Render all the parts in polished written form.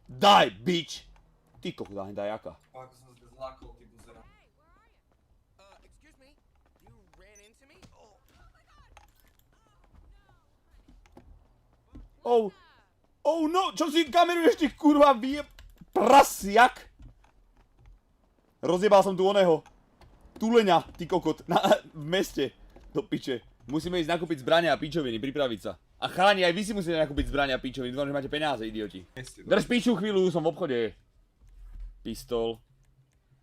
Daj, bič! Ty kokos, daj jaka. Ako som sa zlákol, ty buzera. Excuse me, you ran into me? Oh. Oh no, čo si kameruješ, ty kurva vie... Prasiak! Rozjebal som tu oného. Tuleňa, ty kokot, v meste. Do piče. Musíme ísť nakúpiť zbrania a pičoviny, pripraviť sa. A chalani, aj vy si musíte nakúpiť zbrania a pičoviny, dúfam, že máte peniaze, idioti. Drž piču chvíľu, som v obchode. Pistol.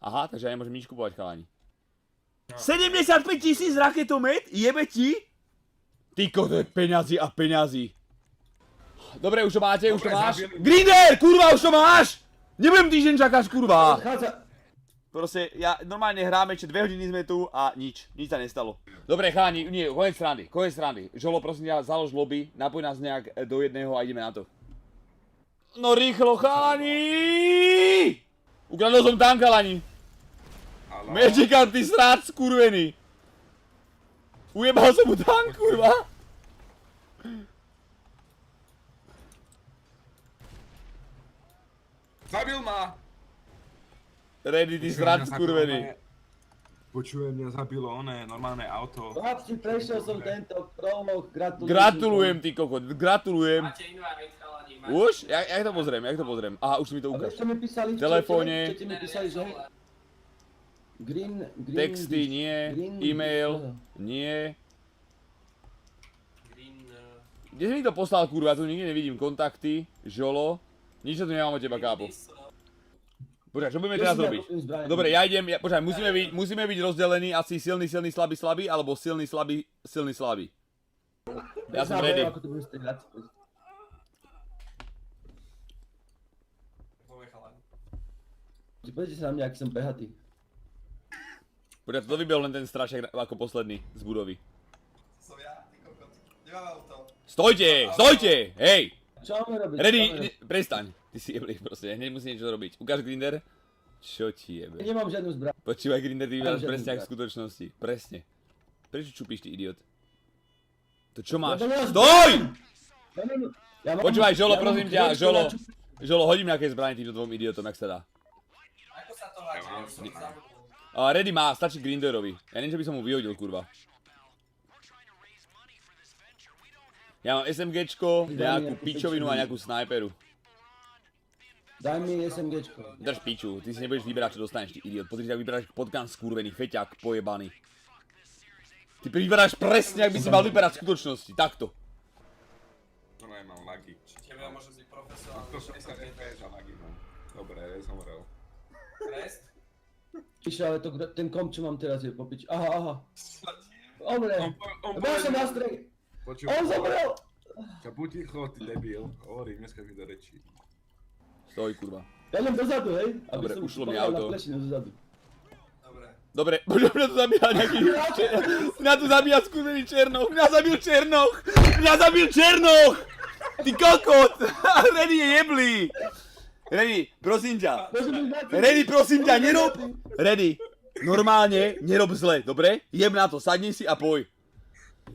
Aha, takže ja nemôžem nič kupovať, chalani. 75 000 raketomet? Jebe ti? Ty kokot, peňazí a peňazí. Dobre, už to máte, už to máš. Grinder, kurva, už to máš! Nebudem týždeň čakať, kurva. Proste, normálne hráme, ešte 2 hodiny sme tu a nič sa nestalo. Dobre, chalani, nie, konec srandy. Žolo, prosím ťa, založ lobby, napoj nás nejak do jedného a ideme na to. No rýchlo, chalani! Ukradol som tank, chalani. Magican, ty sráč skurvený. Ujebal som mu tank, kurva. Zabil ma! Ready, ty sráč skurvený. Počujem, mňa zabilo oné, normálne auto. Chlapci, prešiel som tento prolog, gratulujem. Gratulujem, ty kokot, gratulujem. Máte invite, chalani, máte. Už? Jak to pozriem, Aha, už mi to A ukáž. vieš, čo mi písali v Telefóne. čete mi písali, že... Green... Texty, nie. E-mail, nie. Green... Kde si mi to poslal, kurva, tu nikde nevidím kontakty, žolo. Nič tu nemám od teba, kápo. Počkaj, čo budeme teraz robiť? Dobre, ja idem, počkaj, musíme byť rozdelení asi silný, slabý, alebo silný, slabý. Ja som ready. Povie chalani. Pozrite sa na mňa, aký som behatý. Počkaj, to vybehol len ten strašek ako posledný z budovy. Som ja, ty kokot. Nemám auto. Stojte, hej! Čo máme robiť? Ready, prestaň. Ty si jeblý proste, hneď musí niečo robiť. Ukáž Grinder. Čo ti jebe? Ja nemám žiadnu zbraň. Počúvaj Grinder, ty vyberáš Nemám presne žiadnu ako v skutočnosti. Presne. Prečo čupíš, ty idiot? To čo máš? Ja nemám Stoj! Ja mám- Počúvaj, Žolo, ja mám prosím ťa, kľúč, ktorá Žolo, hodím nejaké zbranie týmto dvom idiotom, jak sa dá. Ako sa to váži? Ja už som zabudol. Ready má, stačí Grinderovi. Ja neviem, že by som mu vyhodil, kurva. Ja mám SMGčko, nejakú pičovinu a nejakú snajperu. Daj mi SMGčko. Drž piču, ty si nebudeš vyberať, čo dostaneš, ty idiot. Pozri, ak vyberáš potkan skurvený, feťák, pojebaný. Ty vyberáš presne, ak by si mal vyberať v skutočnosti, takto. Normálne mám lagy. Tebe môže byť profesionálny. To som sa neféž a lagy mám. Dobre, zomrel. Trest? Išiel, ale ten komp, čo mám teraz je popič. Aha. Dobre. Bol som na strede. On zomrel! Ča, buď ticho, ty debil. Hovorím, neskaž mi do rečí. Stoj, kurva. Ja idem dozadu, hej? Dobre, Aby som ušlo mi povedal auto. na plešinu dozadu. Dobre. Dobre, mňa tu zabíja nejaký... Mňa tu zabíja skurvený Černoch, mňa zabil Černoch! Ty kokot! Ready je jeblý! Ready, prosím ťa, nerob! Ready, normálne, nerob zle, dobre? Jeb na to, sadni si a poj.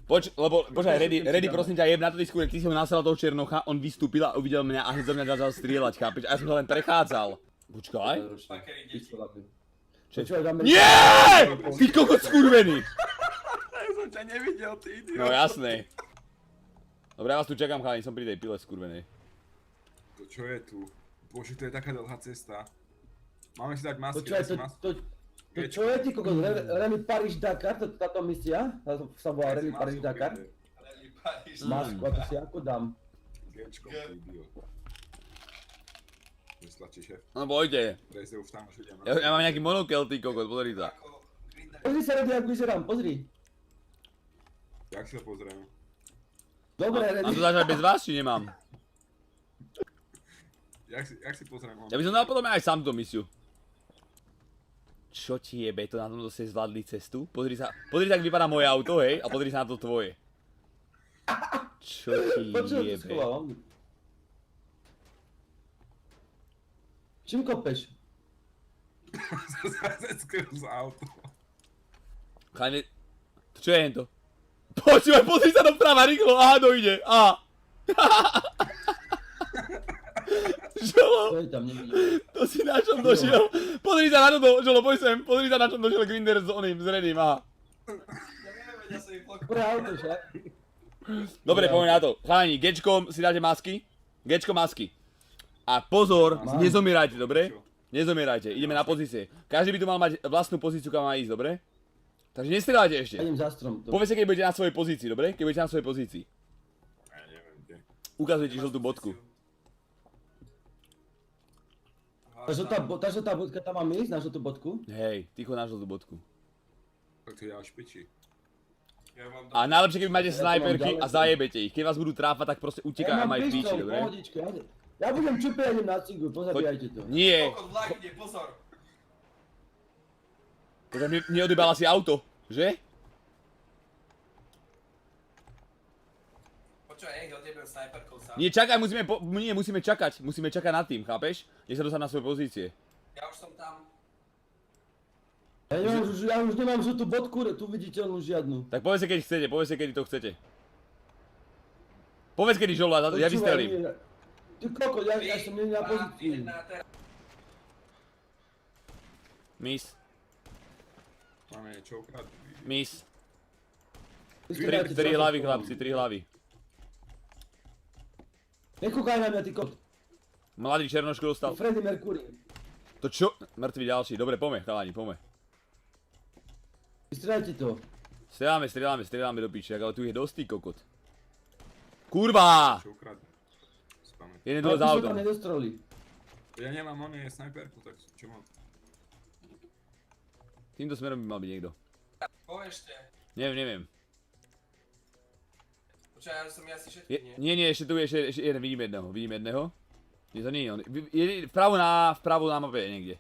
Počkaj, Ready, prosím ťa, jeb na to, ty si ho nasral toho Černocha, on vystúpil a uvidel mňa a hneď za mňa začal strieľať, chápeš? A ja som sa len prechádzal. Počkaj. Pakery deti. Nie! Ty kokot skurvený! Ja som ťa nevidel, ty idiot. No jasné. Dobre, ja vás tu čakám, chalani, som pri tej pile skurvenej. To čo je tu? Bože, to je taká dlhá cesta. Máme si dať masky, Počúvaj, daj si masky. to čo je ty kokos? Rally Paríž-Dakar, táto misia? Táto sa volá Rally Paríž-Dakar? Rally Paríž. Masku, a to si ako dám? Gečko, ty idiot. Vyslačí šéf. No pojďte. Prejde už tam už idem. Ja mám nejaký monokel, ty kokot, pozri sa. Ako Grinder. Pozri sa, Redy, ako vyzerám, pozri. Jak si ho pozriem? Dobre, Mám Redy. to začať bez vás, či nemám? Jak si pozriem? Ja by som dal potom aj sám tú misiu. Čo ti jebe, to na tomto ste zvládli cestu? Pozri sa, ak vypadá moje auto, hej, a pozri sa na to tvoje. Čo ti Počuj, to jebe? schovávam. Čím kopeš? Zase skrz auto. Chalani, čo je hento? Počúvaj, pozri sa doprava, rýchlo, aha, dojde, aha. Žolo, To je tam, nevidím. to si na čom došiel. Pozri sa na toto, Žolo, poď sem. Pozri sa na čom došiel Grinder s oným, s Redym, aha. Neviem, ja som ich blokol. Dobré auto však. Dobre, poďme na to. Chalani, Gčkom si dáte masky. Gčko masky. A pozor, Mám. nezomierajte, dobre? Nezomierajte, ideme na pozície. Každý by tu mal mať vlastnú pozíciu, kam má ísť, dobre? Takže nestrieľajte ešte. Ja idem za strom. Povedzte, keď budete na svojej pozícii, dobre? Keď budete na svojej pozícii. Ja neviem, kde. Ukazujete žltú bodku. Tá žltá bodka, tam mám ísť na žltú bodku? Hej, ticho na žltú bodku. Tak to ja až piči. Ja mám A najlepšie, keď máte Ja to mám snajperky a ďaleko. zajebete ich. Keď vás budú tráfať, tak proste utekaj a mám maj v píči, pištol, dobre? pohodičke, ja budem čupiť, ja idem na cingu, pozabíjajte to. Nie, Kokot vlak ide, pozor. takže mi neodybala si auto, že? Počúvaj, nech odjebem snajperkou sám. Nie, čakaj, musíme čakať. Musíme čakať nad tým, chápeš? Nech sa dostať na svoje pozície. Ja už som tam. Ja už nemám žltú bodku, tu viditeľnú žiadnu. Tak povedzte, keď chcete, povedzte, kedy to chcete. Povedz, kedy Žolo, ja vystrelím. Ty koko, ja som nie na 3, pozícii. 2, 1, teraz. Miss, Máme niečo ukradnúť. miss. Vyskladajte, 3 čo hlavy, som chlapci, povedal. 3 hlavy. Nekúkaj na mňa, ty kot. Mladý černoško dostal. Freddie Mercury. To čo? Mŕtvy ďalší. Dobre, poďme, chalani, poďme. Vystrelajte to. Strieľame do piče, ale tu je dosť, ty kokot. Kurva! Čo ukradnúť. Spamäť. Jeden Ale dole za tu sa autom. tam nedostreli. Ja nemám oné snajperku, tak čo mám? Týmto smerom by mal byť niekto. Ko ešte? Neviem. Počúvaj, ja som asi všetky, nie? Nie, ešte tu je ešte jeden, vidím jedného. Nie, to nie je on. Vpravo na mape je niekde.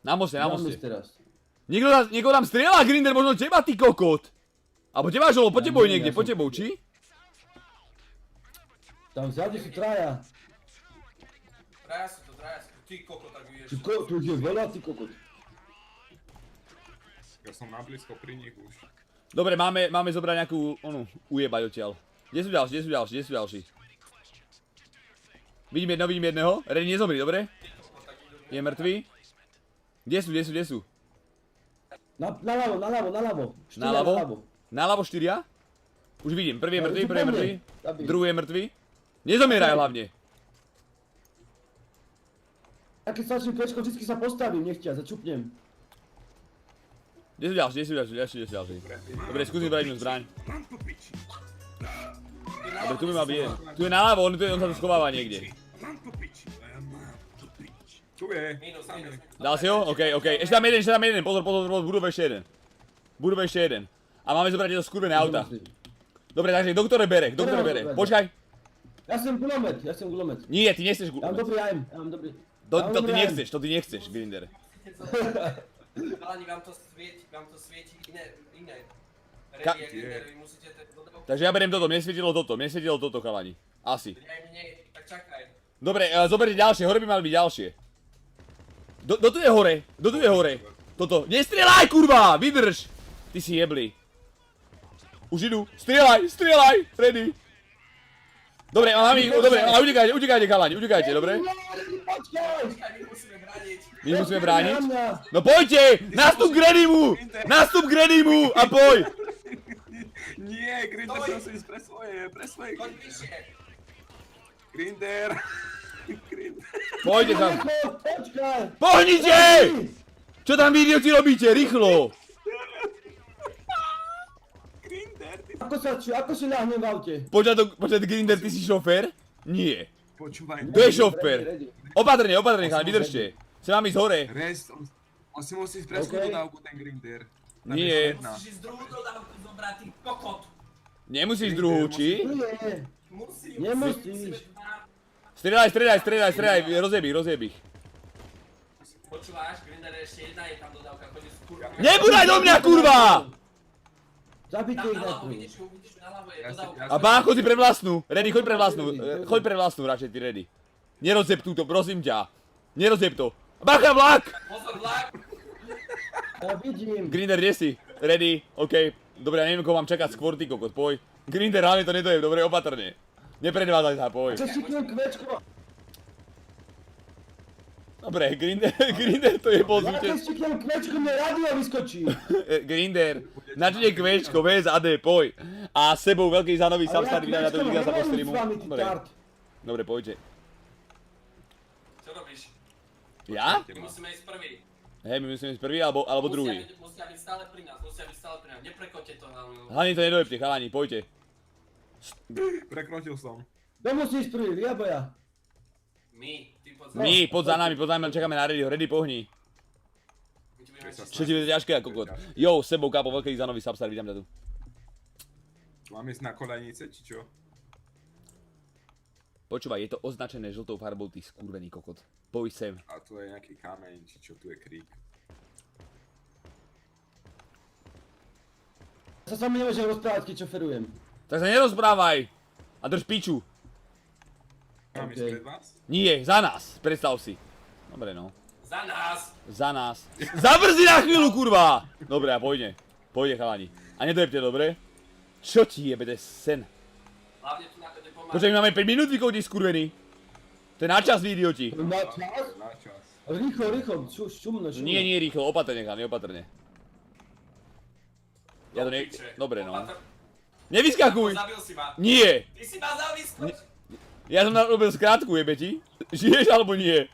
Na moste. Teraz. Niekto tam strieľa, Grinder, možno teba, ty kokot. Alebo teba, Žolo, po tebou je niekde, po tebou, či? Tam vzadu sú traja. Traja sú to, ty kokot, tak vieš. Tu je veľa, ty kokot. Ja som nablízko pri nich už. Dobre, máme zobrať nejakú, ujebať odtiaľ. Kde sú ďalší? Vidím jedného. Redy, nezomri, dobre? Je mŕtvý. Kde sú? Naľavo. Naľavo 4? Už vidím, prvý je mŕtvý, Zabij. druhý je mŕtvý. Nezomieraj hlavne. Ja keď stačím pečko, vždycky sa postavím, nechťa, začupnem. Kde sú ďalší? Dobre, skúsim brať inú zbraň. Dobre, tu by mal byť jeden. Tu je naľavo, on sa tu schováva niekde. Tu je. Minus. Dal si ho? OK. Ešte tam jeden, pozor, budú ešte jeden. A máme zobrať tieto skurvené auta. Dobre, takže kto ktoré bere? Počkaj. Ja som gulomet. Nie, ty nechceš Ja mám dobrý aim, To ty nechceš, Grinder. Chalani, vám to svieti iné. Ka- Ready a Grinder, vy musíte Takže ja beriem toto, mne svietilo toto, chalani. Asi. tak čakaj. Dobre, zoberte ďalšie, hore by mali byť ďalšie. Kto tu je hore? Toto. Nestrieľaj, kurva! Vydrž! Ty si jebli. Už idú. Strieľaj! Ready. Dobre, ale utekajte, chalani, dobre? Počkaj, my musíme braniť. My musíme brániť? No poďte! Nastup k Redymu! A poď! Nie, Grinder, prosím ísť pre svoje. Choď bližšie. Grinder. Poďte tam. Počkaj! Pohnite! Čo tam vy idioti robíte? Rýchlo! Grinder, ty... Ako si ľahnem v aute? Počkaj, Grinder, ty si šofér? Nie. Počúvaj. Kto je šofér? Ready. Opatrne, chalani, vydržte. Chcem vám ísť hore. Rest, on si musí ísť presnú OK. dodávku, ten Grinder. Tam Nie. je jedna. Musíš ísť druhú dodávku zobrať, ty kokot. Nemusíš druhú, či? Nie, Musíme nemusíš. Strieľaj, rozjeb ich. Počúvaš, Grinder, ešte jedna je tam dodávka, chodí z kurva. Nebúraj do mňa, kurva! Zabite Tam ich naľavo, najprv. vidíš, naľavo je Ja si- dodávka. A pán, chodí pre vlastnú. Ready, choď pre vlastnú, radšej ty, Ready. Nerozjeb túto, prosím ťa. Nerozjeb to. Bacha, vlak! Pozor, vlak. Ja vidím. Grinder, kde si? Ready, OK. Dobre, ja neviem, koho mám čakať skôr, ty kokot, poj. Grinder, hlavne to nedojem, dobre, opatrne. Nepredvádzaj sa, poj. Čo si kým kvečko? Dobre, Grinder to je bol Ja keď zúčest. stiknem kvečku, mne rádio vyskočí. Grinder, načne kvečko, VSAD, poj. A s sebou veľký zánový Substar, vydá na to videa sa po streamu. Dobre, dobre, poďte. Čo robíš? Ja? My musíme ísť prvý. Hej, my musíme ísť prvý alebo druhý. Musia byť stále pri nás, Neprekoďte to hlavne. Hlavne to nedojebte, chalani, poďte. Prekročil som. Kto musí ísť prvý, vy alebo ja? My, ty poď za My, poď za nami, čakáme na Readyho, Ready pohni. My ti budeme Čo ti bude ťažké ako kokot. Jo, s sebou kápo, veľký zánový Substar, vidím ťa tu. Mám ísť na kolenice, či čo? Počúvaj, je to označené žltou farbou, ty skurvený kokot. Poj sem. A tu je nejaký kameň, či čo, tu je krík. Ja sa sami nemôžem rozprávať, keď šoferujem. Tak sa nerozprávaj. A drž piču. Mám ísť Okej. pred vás? Nie, za nás, predstav si. Dobre no. Za nás! Za nás. Zabrzdi na chvíľu, kurva! Dobre, a pôjde. Pôjde, chalani. A nedojebte, dobre? Čo ti jebe, to je sen. Hlavne tu na to nepomáha. Počkaj, my máme 5 minút vykouti, skurvený. To je na čas, vy idioti. Na čas? Na čas. Rýchlo, šumno. Nie, nie, rýchlo, opatrne, chalani, opatrne. Ja to ne... Piče. Dobre, no. Opatrne. Nevyskakuj! Zabil si ma. Nie! Ty si ma zabil, skoč! Ja som narobil skrátku, jebe ti. Žiješ alebo nie?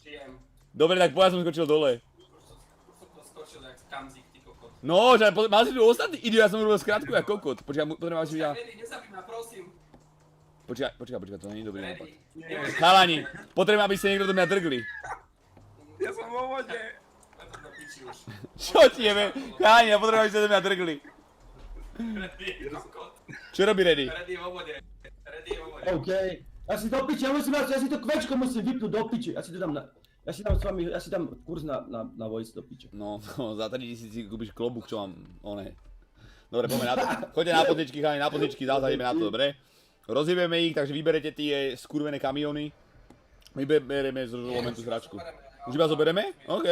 Žijem. Dobre, tak ja som skočil dole. Už som to skočil jak kamzik, ty kokot. No, že mal si tu ostatný idiot, ja som robil skrátku jak kokot. Počkaj, potrebujem si vidieť. Ready, nezabij ma, prosím. Počkaj, to nie je dobrý nápad. Ready. Chalani, potrebujem, aby ste niekto do mňa drgli. Ja som vo vode. Preto do piči už. Čo ti jebe? Chalani, ja potrebujem, aby ste do mňa drgli. Ready, kokot. Čo robí Ready? Ready vo vode. Ready vo vode. OK. Ja si do piči, ja si to kvečko musím vypnúť do piči. Ja si to dám na... Ja si dám s vami, ja si dám kurz na voice do piče. No, za 3000 si kúpiš klobúk, čo mám, one. Dobre, poďme na to. Choďte na pozničky, chalani, na pozničky, zás ideme na to, dobre? Rozjebeme ich, takže vyberete tie skurvené kamiony. My bereme z momentu zračku. Už iba zobereme? OK.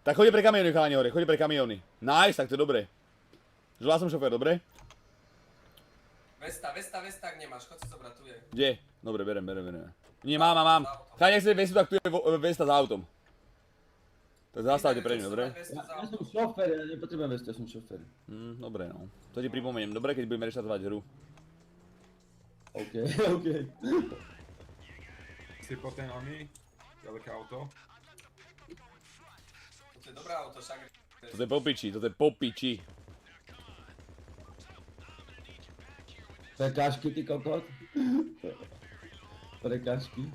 Tak choďte pre kamiony, chalani, hore, choďte pre kamiony. Nice, tak to je dobre. Želá som šofér, dobre? Vesta, ak nemáš, chod si zobrať, tu je. Kde? Dobre, berem. Nie, mám. Chalani, ak chcete Vestu, tak tu je Vesta za autom. Tak zastavte pre ňu, dobre? Ja som šofér, ja nepotrebujem vesť, ja som šofér. Dobre, no. To ti pripomeniem, dobre, keď budeme reštartovať hru. OK. Si po ten oný, ďaleké auto. To je dobré auto, však. Toto je popiči. Prekážky, ty kokot. Prekážky.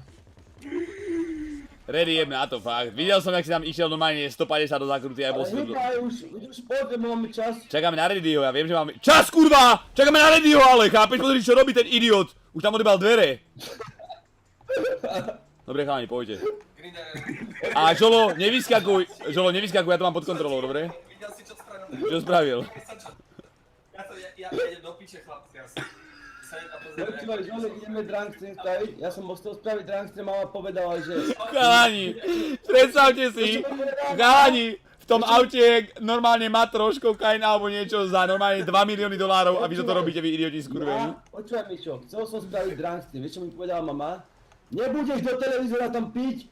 Ready jebne na to, fakt. Videl som, jak si tam išiel normálne 150 do zakruty aj bol Ale svedlo. hýbaj, už poďme, máme čas. Čakáme na Readyho, ja viem, že máme... Čas, kurva! Čakáme na Readyho, ale chápeš, pozri, čo robí ten idiot. Už tam odebal dvere. Dobre, chalani, pojďte. Grinder, A Žolo, nevyskakuj, ja to mám pod kontrolou, dobre? videl si, čo spravil? Čo spravil? Ja idem do piče, chlapci, ja sa idem pozrieť. Počúvaj, Žolek, ideme drankstream spraviť. Ja som bol chcel spraviť drankstream, mama povedala, že... Chalani, predstavte si, chalani, v tom aute je normálne má trošku kokaina alebo niečo za normálne $2 milióny a vy to robíte, vy idioti skurvení. Počúvaj, Mišo, chcel som spraviť drankstream, vieš čo mi povedala mama? Nebudeš do televízora tam piť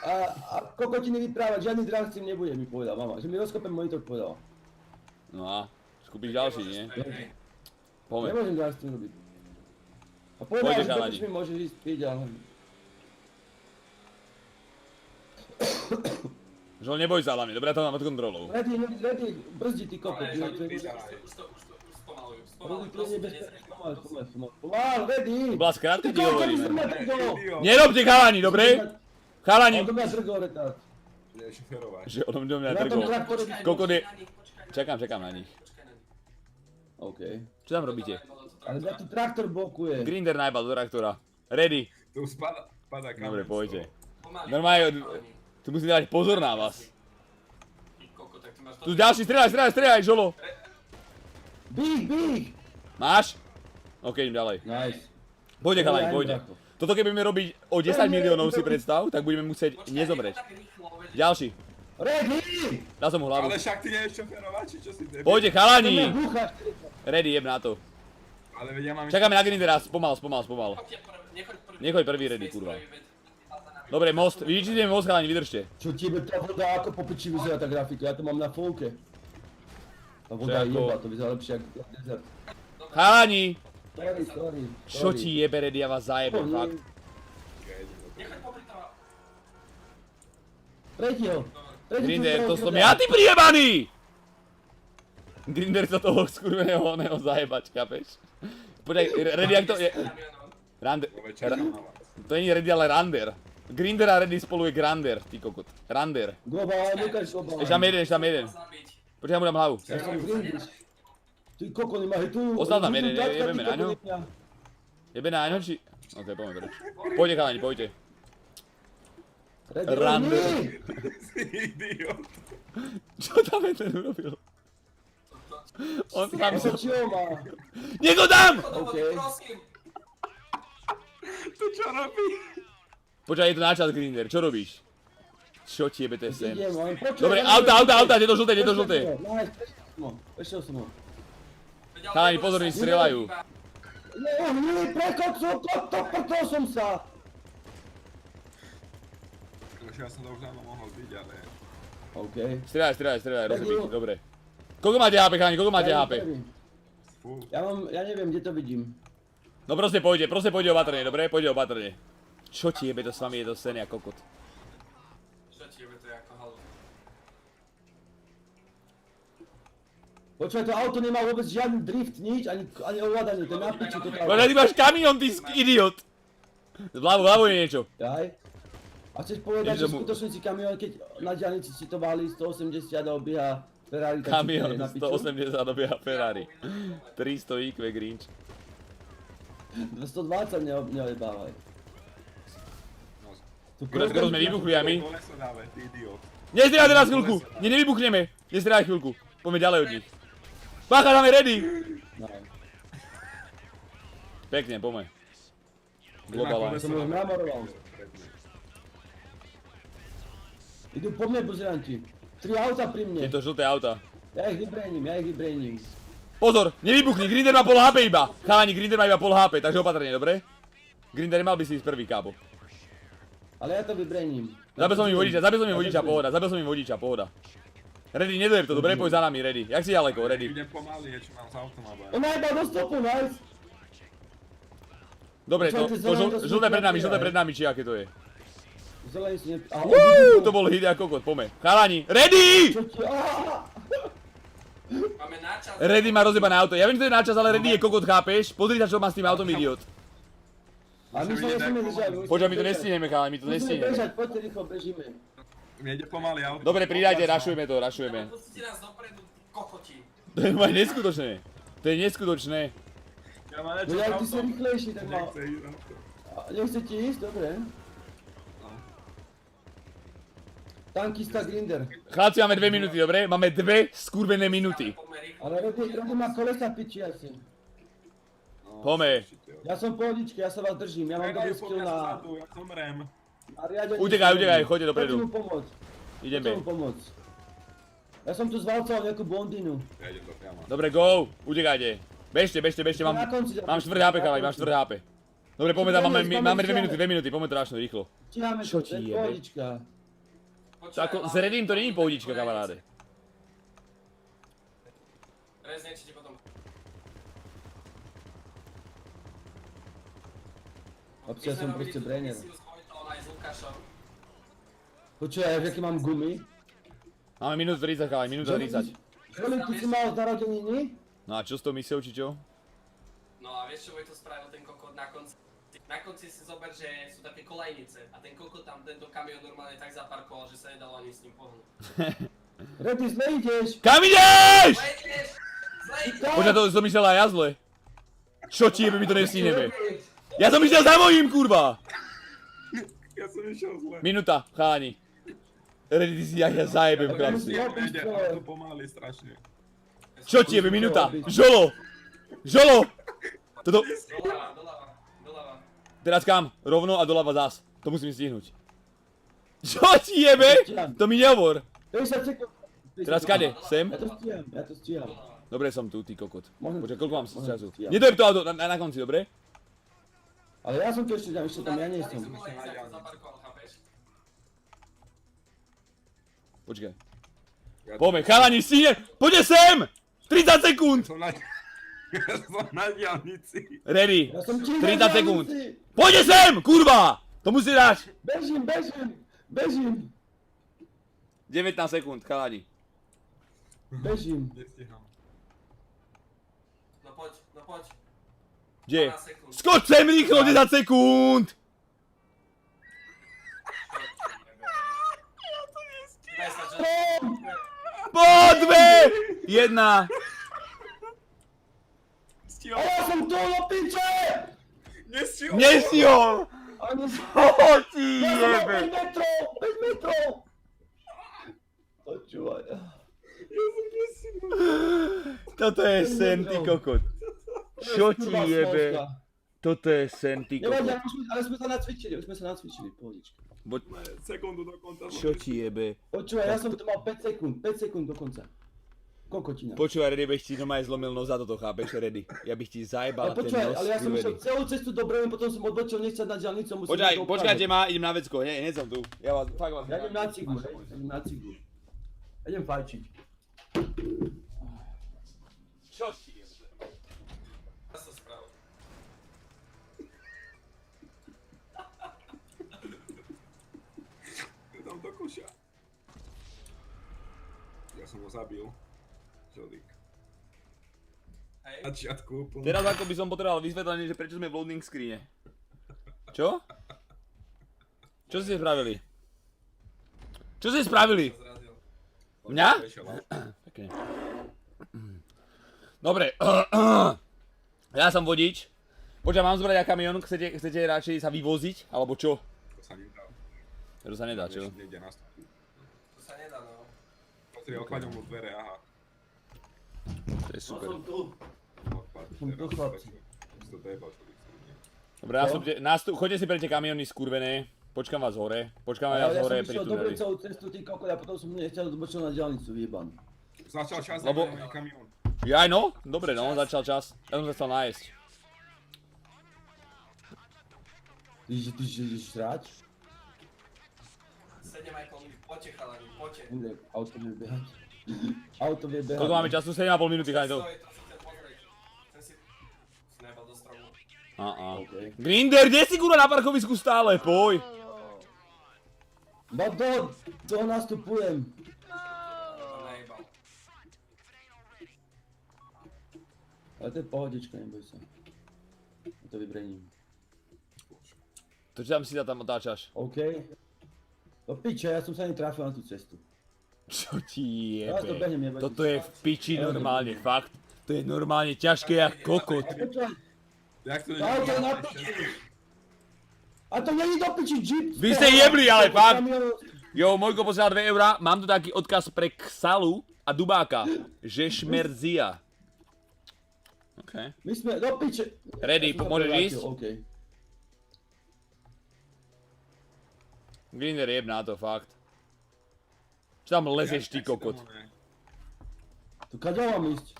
a kokotiny vyprávať, žiadny drankstream nebude, mi povedala mama. Že mi rozkopem monitor, povedala. No a, skúpiš ďalší, nie? Poďme. Nemôžem drankstream robiť. A Pojde, povedala, že chalani. potom mi môžeš ísť piť, ale... Žol, neboj sa hlavne, dobre, ja to mám pod kontrolou. Ready, brzdi ty kokot. Ale už spomalujú, To je nebezpečné, pomal, ready. To bola skrátka, ti Ty kokot, hovoríme. som ma drgol. Nerobte chalani, dobre? Chalani, On do mňa drgol, retard. Bude šoferovať. že on do mňa Na tom drgol. traktore... Kokot je... Čakám na nich. OK. Čo tam robíte? Ale mňa tu traktor blokuje. Grinder najbal do traktora. Ready. Tu spada kameň. Dobre, z pojďte. toho. Normálne, tu musím dávať pozor na vás. Ty koko, tak ty máš to... Tu ďalší, strieľaj, Žolo. Bík! Máš? OK, idem ďalej. Nice. Pôjde chalani, Ja pôjde. idem takto. Toto keď budeme robiť o 10 miliónov si predstav, tak budeme musieť nezomrieť. Ďalší. Ready! Dal som mu hlavu. Ale však ty nevieš šoferovať, či čo si debil? Pôjde To mňa chalani. búcha. Ready, jeb na to. Ale veď ja mám... Čakáme na Grindera, spomal. Nechoď Nechoď prvý, ready, kurva. Dobre, most, vyčistíme most, chalani, vydržte. Čo tebe tá voda ako po piči vyzerá tá grafika, ja to mám na fulke. Tá voda Čo je ako- jeba, to vyzerá lepšie ako desert. Chalani! Sorry. Čo ti jebe, Redy, ja vás zajebem, fakt. Nechoď popri toho. Prejdi ho. Grinder, to som ja, ty priebaný! Grinder sa toho skurveného oného zajebať, chápeš? Počkaj, Redy, jak to je... Kamionom. Rander... Vo večer na vás. To nie je Redy, ale Rander. Grinder a Redy spolu je Grander, ty kokot. Rander. Globál, Lukáš, globál. Ešte tam jeden. Zabiť. Počkaj, ja mu dám hlavu. Ja som Grinder. Ty kokony, máš tu... Ostal tam tu jeden, tačka, ty jebeme na ňo. kokony, ja. Jebe na ňo, či... Ok, poďme preč. Pojďte, chalani, pojďte. Ready, Rander. nie! Idiot. Čo tam je ten urobil? On tam Ja sa... som čo má? Nech ho dám! Chodovody, OK. prosím. To čo robí? Počkaj, je to načas, Grinder, čo robíš? Čo ti jebe, to je sen? Idem, ale počuj, Dobre, ja auta, je to žlté, Nice, prešiel som ho. Veď, ale Chalani, to pozor, sa- oni strieľajú. Nie, prekocol, to som sa. Akože ja som to už dávno mohol byť, ale... OK. Strieľaj, rozbíš, dobre. Koľko máte HP, chalani, koľko máte HP? Fú. Ja neviem, kde to vidím. No proste pôjde opatrne, dobre? Pôjde opatrne. Čo ti jebe, to s vami je to sen, ako kokot. Čo ti jebe, to je ako halu. Počúvaj, to auto nemá vôbec žiadny drift, nič, ani ovládanie, to je na piči totálne. Počkaj, ty máš kamión, ty idiot! Vľavo je niečo. Daj. A chceš povedať, Niečo že mu- skutočne si kamión, keď na diaľnici si to váli 180 a obieha Ferrari, tak Kamión, si to je na piču? 180 dobieha Ferrari. 300 IQ Grinch. 120 neojebávaj. Tu Skoro sme vybuchli aj my. Koleso dáve, ty idiot. Nestrieľaj teraz chvíľku! Nevybuchneme! Nestrieľaj chvíľku. Poďme ďalej od nich. Pácha, dáme ready! No. Pekne, poďme. Global Som ho namoroval. Idú po mne, buzeranti. 3 auta pri mne. Tieto žlté auta. Ja ich vybrením. Pozor, nevybuchni, Grinder má pol HP iba. Chalani, Grinder má iba pol HP, takže opatrne, dobre? Grinder nemal by si ísť prvý, kápo. Ale ja to vybrením. Zabil som im vodiča, pohoda. Ready, nedojeb to, dobre? Poď za nami, Ready. Jak si ďaleko, Ready? Idem pomaly, niečo mám z autom, ale... On najbal do stopu, nice. Dobre, to žlté pred nami, či aké to je. Zelený si ne... To bol hit ako kokot, poďme. Chalani, Ready! Čo ti... Máme načas. Ready má rozjebané auto. Ja viem, že to je načas, ale Ready je kokot, chápeš? Pozri sa, čo má s tým autom, idiot. A my sa nesmieme držať. Počkaj, my to nestihneme, chalani, my to Musíme nestihneme. bežať, poďte rýchlo, bežíme. Mne ide pomaly auto. Dobre, pridajte, rašujeme. Pustite nás dopredu, kokoti. To je moje neskutočné. To je neskutočné. Ja mám No niečo ja, z ty si autom. rýchlejší, tak mal... Nechce ísť auto. Nechce ti ísť, dobre. Tankista Grinder. Chlapci, máme 2 minúty, dobre? Máme 2 skurvené minúty. Poďme rýchlo. Ale Rody má kolesa piči asi. Poďme. Ja som pohodičky, ja sa vás držím, ja mám dobrý skill na Ja zomrem. riadenie. Utekaj, choďte Poďte dopredu. mu pomôcť. Ideme. Ja som tu zvalcoval nejakú blondínu. Ja idem dopriamo. Dobre, go. Utekajte. Bežte, Na konci, mám 4 HP, chalani, mám 4 HP. Dobre, poďme tam, máme 2 minúty, poďme to rašno, rýchlo. Stíhame Čo to, ti to je jebe? pohodička. Ako, s Reddym to není pohodička, kamaráde. Rezne, či ti potom... Obci, ja som proste brainer. misiu s Vojtom aj s Lukášom. Počúvaj, aký mám gumy. Máme minútu 30, chalani, minúta 30. Žoli, ty si mal z narodeniny? No a čo s tou misiou, či čo? No a vieš, čo Vojto spravil ten kokot na konci? Na konci si zober, že sú také kolajnice a ten kokot tam tento kamión normálne tak zaparkoval, že sa nedalo ani s ním pohnúť. Redy, zle ideš! Kam ideš? Zle ideš! Zle ideš! Počkaj, to som myslel aj ja zle. Čo ti jebe, my to nestihneme. Ja som myslel za mojím, kurva! Ja som išiel zle. Minúta, chalani. Ready, ty si ja zajebem, chlapci. Ja ide auto pomaly strašne. Čo ti jebe, minúta? Žolo! Žolo! Toto... Doľava. Teraz kam? Rovno a doľava zás. To musím stihnúť. Čo ti jebe? To mi nehovor. 50 sekúnd. Teraz kade? Sem? Ja to stíham. Dobre som tu, ty kokot. Počkaj, koľko mám času? Môžem. Nedojeb to auto na konci, dobre? Ale ja som to ešte tam, ja nie som. Kolajnice ako zaparkoval, chápeš? Počkaj. Ja Poďme, chalani, stíne! Poďte sem! 30 sekúnd! som na... Ja som na diaľnici. Ready. Ja som ti 30 na sekúnd. diaľnici. Poďte sem, kurva! To musí dať. Bežím. 19 sekúnd, chalani. Bežím. Nestíham. No poď. Kde? 12 sekúnd. Skoč sem rýchlo, 10 sekúnd! Daj sa, čo? Po 2! 1. A ja som tu, do piče! Nestihol. Nestihol! Ani Čo ti ja som jebe? 5 metrov! Počúvaj. Toto je sen, ty kokot. Čo ti jebe? Toto je sen, ty Nevadí, kokot. ale sme sa nacvičili, pohodička. Sekundu do konca. Čo ti jebe? Počúvaj, ja som tu mal 5 sekúnd do konca. Kokotina. Počúvaj, Reddy, bych ti normálne zlomil nos za toto, chápeš, Reddy? Ja bych ti zajebal Ale ten počúvaj, nos, ale ja som išiel skurvený. celú cestu do Brevy, potom som odbočil nechcať na diaľnicu, musím Počkaj, ísť do počkajte Prahy. ma, idem na vecko, hneď som tu. Ja vás, fakt vás... Ja idem na cigu, hej, idem na cigu. Idem fajčiť. Čo ti jebe? Ja som spravil. Dám do koša. Ja som ho zabil. Žolík. Hej. Na začiatku úplne. Teraz ako by som potreboval vysvetlenie, že prečo sme v loading screene. Čo? Čo ste spravili? Čo ste spravili? Zrazil. Mňa? Pekne. Dobre. Ja som vodič. Počkaj, mám zbrať aj kamión, chcete radšej sa vyvoziť? Alebo čo? To sa nedá. To sa nedá, čo? Niekde nastupujú. To sa nedá, no. Potrebuje odkladňom mu dvere, aha. To je super. Som tu. Odklad, Som tu, chlapci. Si to dojebal, Žolík. Dobre, choďte si prejte kamióny skurvené. Počkám vás hore. Počkám Ja vás som hore pri išiel dobre tuneli. celú cestu, ty kokot, a potom som nechcel odbočil na diaľnicu, vyjeban. Začal čas Lebo- na kamión. Jaj no, dobre no, začal čas. Ja som sa chcel nájsť. Ty ideš srať? 7,5 minút. Poďte, chalani, poďte. Auto vie behať. Auto vie behať. Koľko máme času? 7,5 minúty, chaj to. Stoj, to si chcem pozrieť. Chcem si... Nebal do stromu. OK. Grinder, kde si kurva na parkovisku stále? Poj. No do nastupujem. To nejebal. Ale to je pohodička, neboj sa. Ja to vybrením. To čo tam si tam otáčaš? OK. Do piče, ja som sa netrafil na tú cestu. Čo ti Teraz to jebe? behnem, neboj. Toto je v piči normálne, fakt. To je normálne ťažké jak kokot. A počúvaj, Jak to to auto je na piči. A to není do piči Jeep. Vy ste jebli, ale fakt. Kamión- Jo, Mojko posiela 2 eurá, mám tu taký odkaz pre Ksalu a Dubáka. Že šmerzia. OK. My sme do piče. Ready, Ja som sa môžeš prevrátil, ísť? OK. Grinder jeb na to, fakt. Čo tam lezeš ty kokot? Tu kaďa mám ísť?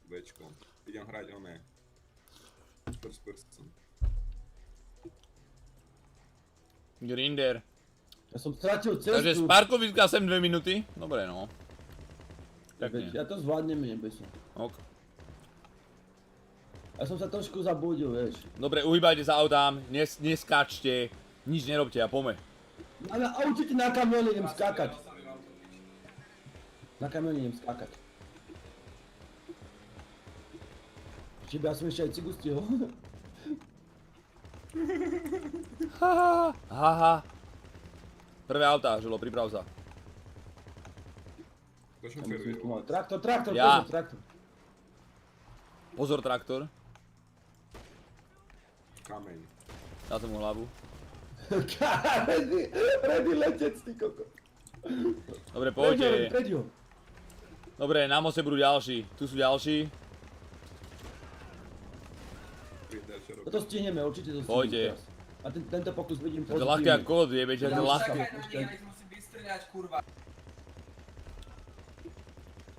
Večko. Idem hrať oné. First person. Grinder. Ja som stratil cestu. Takže z parkoviska sem 2 minúty. Dobre no. Tak nie. Ja to zvládnem, neboj sa. Ok. Ja som sa trošku zabudil, vieš. Dobre, uhýbajte sa autám, neskáčte, nič nerobte a poďme. A určite na kamióne idem skákať. Na kamióne idem skákať. Čiže ja som ešte aj cigu stihol. Haha. Prvé autá, Žilo, priprav sa. Kto šoferuje? Traktor, Ja. pozor, traktor. Pozor traktor. Kameň. Dal som mu hlavu. Ready letec, ty koko. Dobre, poďte. Preď ho. Dobre, na moste budú ďalší. Tu sú ďalší. Toto stihneme, určite to stihneme. Poďte. teraz. A tento pokus vidím To je ľahké ako kód, jebete, to je ľahké. Čakaj na mňa, nech musím vystreľať, kurva.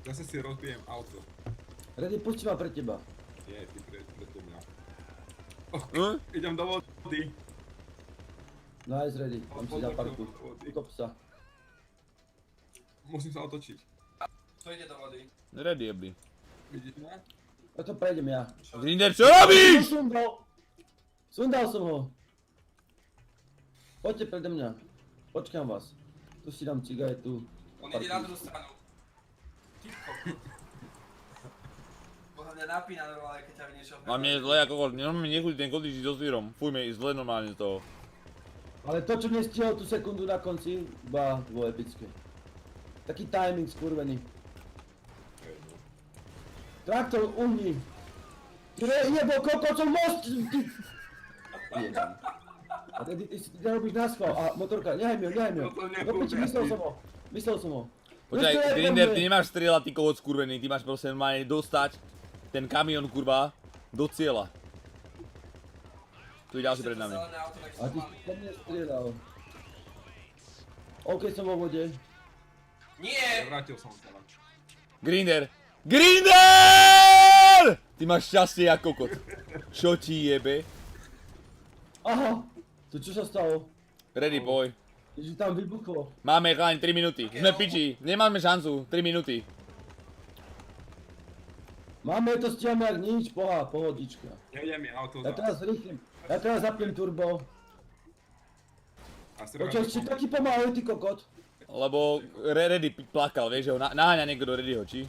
Zase si rozbijem auto. Ready, pusti ma pre teba. Nie, ty preto mňa. Hm? Idem do vody. Nice, ready. Tam si na parku. Utop sa. Musím sa otočiť. To ide do vody. Ready, jebli. Vidíš ma? Ja to prejdem ja. Grinder, čo robíš? Sundal som ho. Poďte predo mňa. Počkám vás. Tu si dám cigaretu. On ide na druhú stranu. Ty kokot. Podľa mňa napína normálne, keď ťa vidí niečo. A mne je zle ako kod, mi nechutí ten kodič so sírom. Fuj, mi je zle normálne z toho. Ale to, čo nestihol tú sekundu na konci, bolo epické. Taký timing skurvený. Traktor, uhni. Jebo, kokocov most! Jebam. A ty si nerobíš na schvál. A motorka, nehaj mi ho. Do piči, myslel som ho. Počkaj, Grinder, ty nemáš strieľať, ty kohot skurvený, ty máš proste normálne dostať ten kamión, kurva, do cieľa. Tu je ďalší pred nami. A ty si po mne strieľal. OK, som vo vode. Nie! Vrátil som sa. Grinder! GRINDER! Ty máš šťastie ako kokot. Čo ti jebe? Aha! To čo sa stalo? Ready boy. Ježi, tam vybuchlo. Máme chlaň 3 minúty. Sme piči, nemáme šancu. 3 minúty. Máme to stiahnuť jak nič, pohodička. Nejde mi auto Ja teraz rýchlym. Ja teraz zapnem turbo. A Počkaj, si taký pomalý, ty kokot. Lebo Ready plakal, vieš, že ho naháňa niekto do Readyho, či?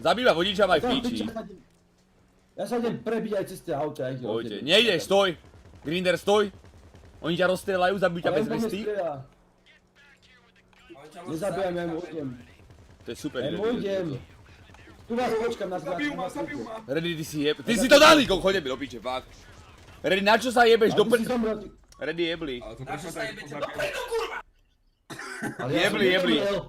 Zabýva vodiča aj v piči. Ja sa idem prebiť aj cez tie auta. Pojďte, nejdeš, stoj! Grinder, stoj! Oni ťa rozstrieľajú, zabijú ťa bez vesty. Nezabijam, ja mu ujdem. To je super. Ja mu ujdem. Tu vás počkám na Zabijú ma. Ready, ty si jeb... Ty si to dali, chodě mi do piče, fakt. Ready, na čo sa jebeš do ty si pr... zomrel, ty. Ready, jebli. Ale to Na prečo čo sa sa ich jebete pozabíja? dopredu, kurva! Ale ja som Jebli. nezomrel.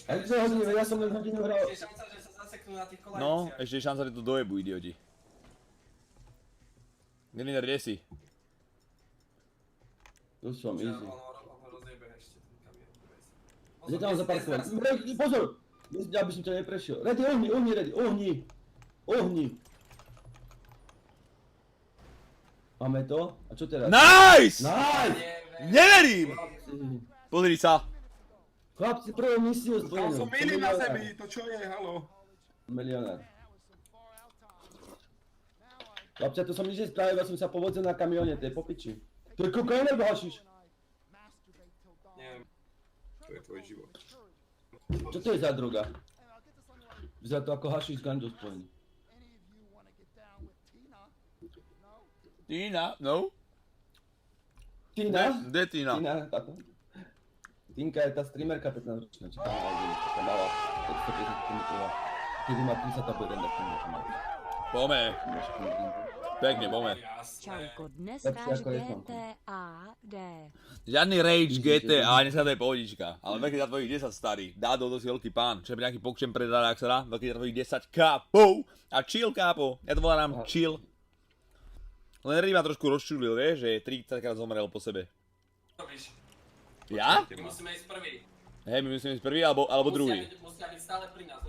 A 2 hodiny, ja som len hodinu hral. Je šanca, že sa zaseknú na tých No, kolejniciach. ešte je šanca, že to dojebu, idioti. Grinder, kde si? Tu som, easy. Ono rozjebe ešte ten kamión. Kde tam zaparkovať? Pozor! Aby som ťa neprešiel. Ready, ohni, ready, ohni. Máme to? A čo teraz? Nice! Nice! Neverím! Pozri sa. Chlapci, prvú misiu Dal splnil. som miny na zemi, to čo je, halo? Milionár. Chlapci, to som nič nespravil, ja som sa povodil na kamióne, to je po piči. To je kokain alebo hašiš? Neviem. To je tvoj život. Čo to je za droga? Vyzerá to ako hašiš s ganžou spojený. Tina, no? Tina? Kde Tina? Tina, táto. Tinka je tá streamerka 15-ročná, čo tam má taká malá, 150 km. Kedy má 30 bude renda km. Pome. Pekne, pome. Jasné. Čauko, dnes Lepšie hráš ako jedno. GTA D. Žiadny rage GT, ale dneska to je pohodička. Ale veľký za tvojich 10 starý. Dádo, to si veľký pán. Čo je nejaký pokčem predá, ak sa dá. Veľký za tvojich 10 kápov. A chill kápo. Ja to volám chill. Len Ready ma trošku rozčulil, vieš, že 30 krát zomrel po sebe. Robíš. Ja? My musíme ísť prvý. Hej, my musíme ísť prvý alebo druhý. Musia byť stále pri nás,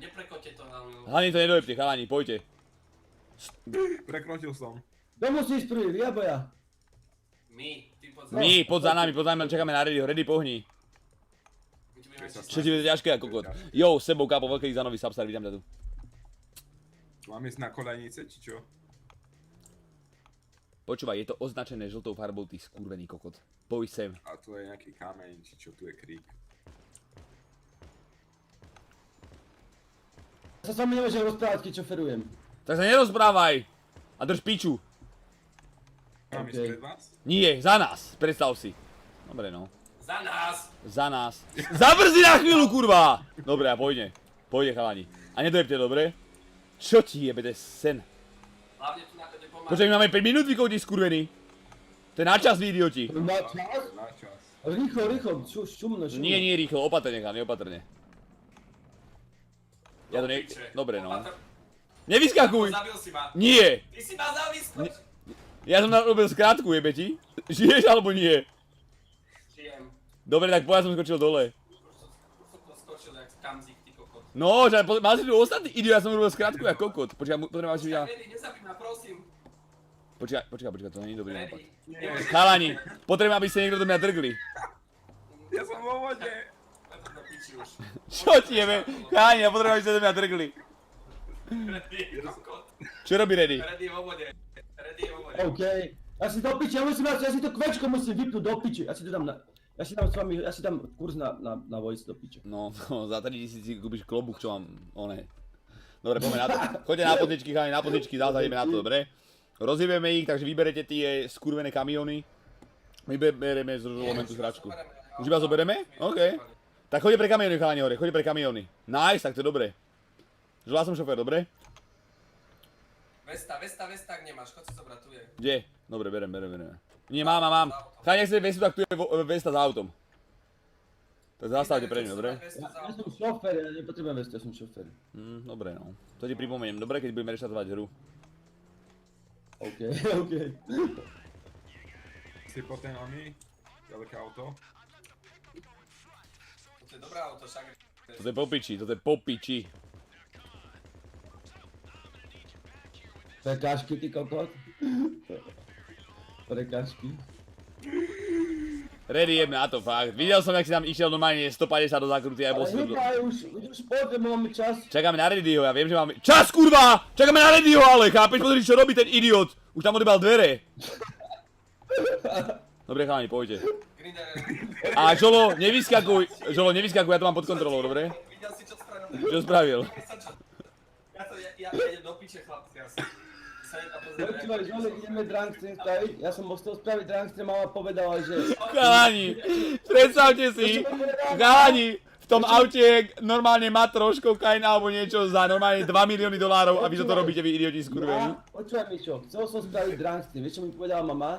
Neprekoďte to hlavne. Hlavne to nedojebte, chalani, poďte. Prekročil som. Kto musí ísť prvý, vy alebo ja? My, ty poď za My, poď za nami, čakáme na Readyho. Ready, pohni. My ti budeme Čo ti bude ťažké ako kokot. Jo, s sebou kápo, veľký za nový substar, vítam ťa tu. Mám ísť na kolejnice, či čo? Počúvaj, je to označené žltou farbou, ty skurvený kokot. Poď sem. A tu je nejaký kameň, či čo, tu je krík. Ja sa s vami nemôžem rozprávať, keď šoferujem. Tak sa nerozprávaj. A drž piču. Mám ísť Okej. pred vás? Nie, za nás, predstav si. Dobre no. Za nás! Za nás. Zabrzi na chvíľu, kurva! Dobre, a pôjde. Pôjde, chalani. A nedojebte, dobre? Čo ti jebe, to je sen. Hlavne tu na to nepomáha. Počkaj, my máme 5 minút, vy kokoti skurvení. To je na čas, vy idioti. Na čas? Na čas. Rýchlo, šumno. Nie, rýchlo, opatrne, chalani, opatrne. Ja to ne... Piče. Dobre, no. Opatr- Nevyskakuj! Zabil si ma. Nie! Ty si ma zavyskoč. Ja som robil skrátku, jebe ti. Žiješ alebo nie? Žijem. Dobre, tak ja som skočil dole. Som to skočil jak kamzik, ty kokot. No, že mal si tu ostatný idiot, ja som robil skrátku jak kokot. Počkaj, potrebujem si ja... Ready, nezabij ma, prosím. Počkaj, to nie je dobrý nápad. Ready? Chalani, potrebujem, aby ste niekto do mňa drgli. Ja som vo vode. To do piči už. Čo ti jebe? Chalani, ja potrebujem, aby ste do mňa drgli. Ready, kokot. Čo robí Ready? Ready je vo vode. Ready je vo vode. OK. Ja si do piči, ja si to kvečko musím vypnúť do piči. Ja si to dám na... Ja si dám s vami, ja si dám kurz na voice do piče. No, za 3000 si kúpiš klobúk, čo mám, oné. Dobre, poďme na to. Choďte na pozničky, chalani, na pozničky, ideme na to, dobre? Rozjebeme ich, takže vyberete tie skurvené kamiony. My bereme z momentu zračku. Už iba zobereme? OK. Tak choďte pre kamiony, chalani, hore, choďte pre kamiony. Nice, tak to je dobre. Želá som šofér, dobre? Vesta, ak nemáš, chod si zobrať, tu je. Kde? Dobre, berem. Nie, mám. Chalani, ak chcete Vestu, tak tu je Vesta za autom. Tak zastavte pre ňu, dobre? Ja som šofér, ja nepotrebujem vesť, ja som šofér. Dobre, no. To ti pripomeniem, dobre, keď budeme reštartovať hru. OK. Si po ten oný, ďaleké auto. To je dobré auto, však. Toto je po piči. Prekážky, ty kokot. Prekážky. Ready, jebne na to, fakt. Videl som, jak si tam išiel normálne 150 do zakruty a bol Ale svedlo. hýbaj už poďme, máme čas. Čakáme na Readyho, ja viem, že máme... Čas, kurva! Čakáme na Readyho, ale chápeš, pozri, čo robí ten idiot. Už tam odebal dvere. Dobre, chalani, poďte. Grinder, A Žolo, nevyskakuj, ja to mám pod kontrolou, dobre? videl si, čo spravil? Čo spravil? Ja idem do piče, chlapci, ja som. Počúvaj, Žole, ideme drunkstream spraviť. Ja som chcel spraviť drunkstream, mama povedala, že... Chalani, predstavte si, chalani, v tom aute normálne má trošku kain alebo niečo za normálne $2 milióny a vy čo to robíte, vy idioti skurvení? Počúvaj, Mišo, chcel som spraviť drunkstream, vieš čo mi povedala mama?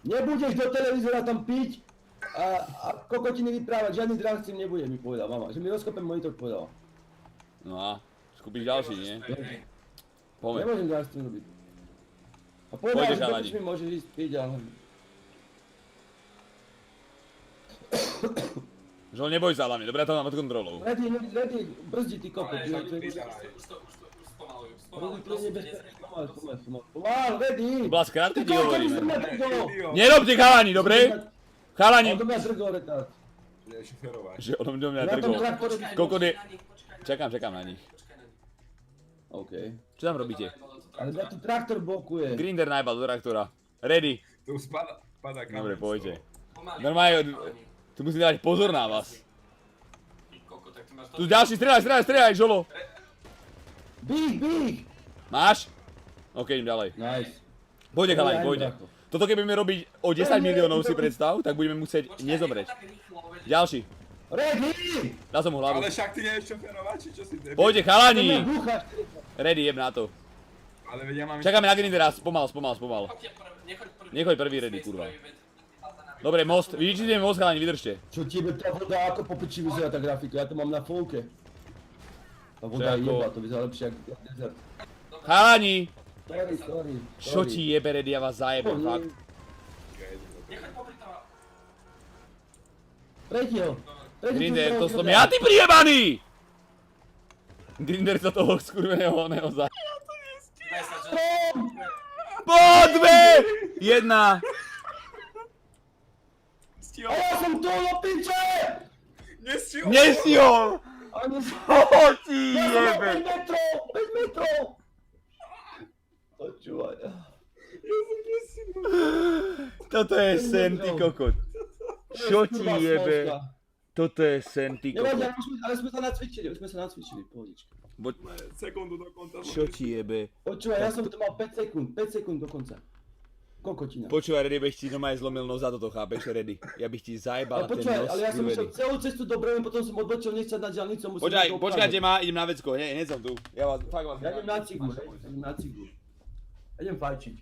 Nebudeš do televízora tam piť a kokotiny vyprávať, žiadny drunkstream nebude, mi povedala mama. Že mi rozkopem monitor, povedala. No a, skúpiš ďalší, nie? Poďme. Nemôžem drunkstream robiť. A Poďte, povedala, že chalani. prečo mi môžeš ísť piť, ale... Žol, neboj sa hlavne, dobre, ja to mám pod kontrolou. Ready, brzdi ty kokot. Už spomalujú, To je nebezpečné, pomal, ready! To bola skrátka, ti hovoríme. Idiot. Nerobte chalani, dobre? Chalani, On do mňa drgol, retard. Je šoferovať. že on do mňa Ja drgol. tam traktore... Kokot je... Čakám na nich. OK. Čo tam robíte? Ale ja tu traktor blokuje. Grinder najbal do traktora. Ready. Tu spada kamen. Dobre, pojďte. Pomaly. Normálne, tu musím dávať pozor na vás. Ty koko, tak ty máš Tu ďalší, strieľaj, Žolo. Bík! Máš? OK, idem ďalej. Nice. Pojďte, chalani, Ja pojďte. idem takto. Toto keď budeme robiť o 10 miliónov si predstav, tak budeme musieť nezobrať. Ďalší. Ready! Dal som mu hlavu. Ale však ty nevieš šoferovať, či čo si debil? Pojďte, To mňa chalani. búchaš. Ready, jeb na to. Ale veď ja mám... Čakáme na Grindera, pomal. Nechoď prvý, ready, kurva. Dobre, most, vyčistíme most, chalani, vydržte. Čo tebe tá voda ako po piči vyzerá tá grafika? Ja to mám na fulke. Tá voda je Čo ako? jeba, to vyzerá lepšie ako desert. Chalani, Sorry. čo ti jebe, ready, ja vás zajebem, fakt. Nechoď popri toho. Prejdi ho. Grinder, to som ja, ty prijebaný! Grinder sa toho skurveného oného za... Daj sa, že... Po dve! Jedna! A ja som tu do piče! Nestihol! Nestihol! Ani Čo ti ja som jebe? 5 metrov! 5 metrov! Počúvaj. Toto je sen, ty kokot. Čo ti Kurva, jebe? smoska. Toto je sen, ty Nevadí, kokot. ale sme sa nacvičili, pohodička. Sekundu do konca. Čo ti jebe? Počúvaj, ja som to mal 5 sekúnd do konca. Kokotina. Počúvaj, Ready, bych ti normálne zlomil nos za toto, chápeš, Ready? Ja bych ti zajebal Ale ten počúvaj, nos, ale ja som išiel skurvený. celú cestu do Bremen, potom som odbočil, nechcel na diaľnicu, musím... Počkajte ma, idem na vecko, hneď som tu. Ja vás, fakt vás... Ja idem na cigu, Ja idem fajčiť.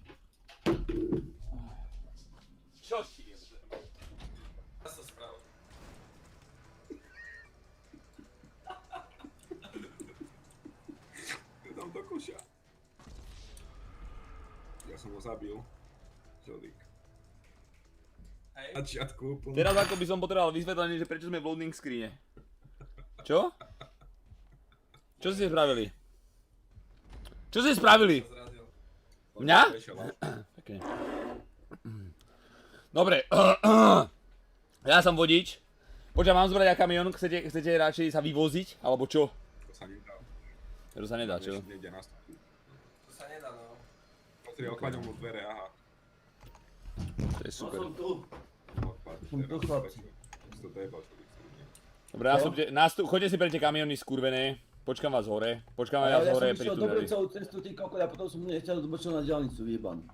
Čo ti jebe? Ja sa spravil. Dám do koša. Ja som ho zabil. Žolík. Hej. Začiatku úplne. Teraz ako by som potreboval vysvetlenie, že prečo sme v loading screene. Čo? Čo ste spravili? Čo ste spravili? Zrazil. Mňa? Vešala. Pekne. Dobre. Ja som vodič. Počkaj, mám zbrať kamión, chcete radšej sa vyvoziť? Alebo čo? To sa nedá. To sa nedá, čo? Niekde nastupujú. To sa nedá, no. Pozri, odkladám mu dvere, aha. To je super. Som tu. Odklad. Som tu, chlapci. Si to dojebal, človek. Dobre, choďte si pre tie kamióny skurvené. Počkám vás hore. Počkám Ja vás som hore pri išiel dobrú tuneli. celú cestu, ty kokot, a potom som nechcel zbočil na diaľnicu, vyjeban.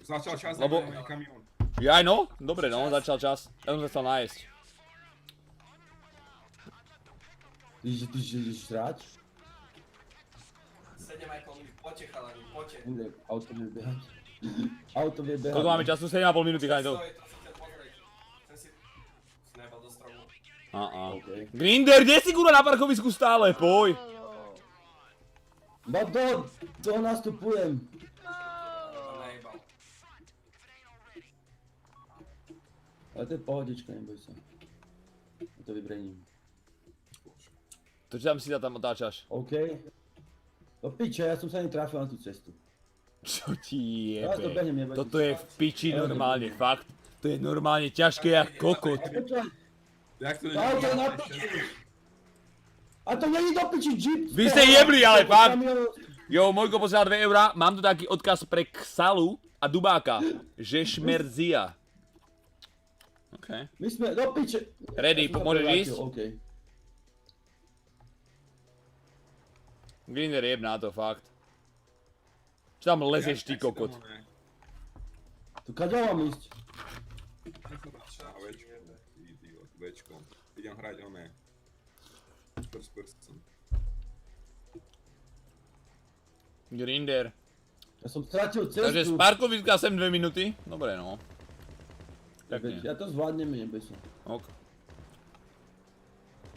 Začal čas Lebo- na kamión. Jaj no? Dobre no, začal čas. Ja som sa chcel nájsť. Ty ideš srať? 7,5 minút, poďte chalani, poďte. Bude, auto vie behať. Auto vie behať. Koľko máme času? 7,5 minúty, chalani to. Stoj, to si chcel pozrieť. Ten si... Nebal do stromu. Okay. Grinder, kde si kurva na parkovisku stále? Poj. No to nastupujem. To nejebal. Ale to je pohodička, neboj sa. Ja to vybrením. To čo tam si tam otáčaš? OK. No piče, ja som sa netrafil na tú cestu. Čo ti Teraz to jebe? behnem, jebe. Toto je v piči normálne, fakt. To je normálne ťažké jak kokot. Počkaj, Jak to auto je na piči. A to není do piči jeep. Vy ste jebli, ale fakt. Kamión- Jo, Mojko posiela 2 eurá, mám tu taký odkaz pre Ksalu a Dubáka. Že šmerzia. OK. My sme, do piče. Ready, Ja som sa môžeš prevrátil, ísť? OK. Grinder jeb na to, fakt. Čo tam lezeš ty kokot? Tu kaďa mám ísť? Večkom. Idem hrať oné. First person. Grinder. Ja som stratil cestu. Takže z parkoviska sem 2 minúty. Dobre no. Pekne. Ja to zvládneme, neboj sa. Ok.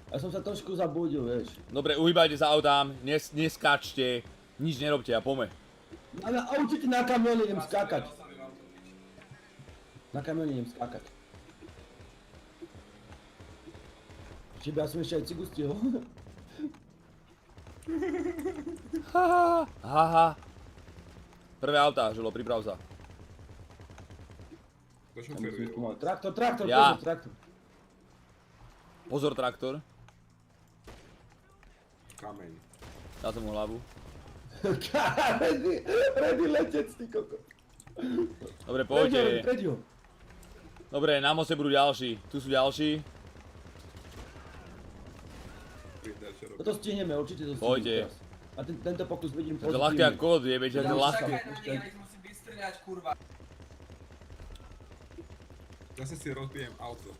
Ja som sa trošku zabudil, vieš. Dobre, uhýbajte sa autám, neskáčte, nič nerobte a pome. A určite na kamióne idem skákať. Na kamióne idem skákať. Čiže ja som ešte aj cigu stihol. Haha. Prvé autá, Žulo, priprav sa. To šoferuje. Traktor, Ja. pozor, traktor. Pozor traktor, Kameň. dá som mu hlavu. Ready letec, ty koko. Dobre, poďte. Preď ho. Dobre, na moste budú ďalší, tu sú ďalší. Grinder, čo robí? Toto stihneme, určite to stihneme Poďte. teraz. A tento pokus vidím To je ľahké ako kód, jebe, čo je to ľahké. Čakaj na nich, ja ich musím vystrieľať, kurva. Zase si rozbijem auto.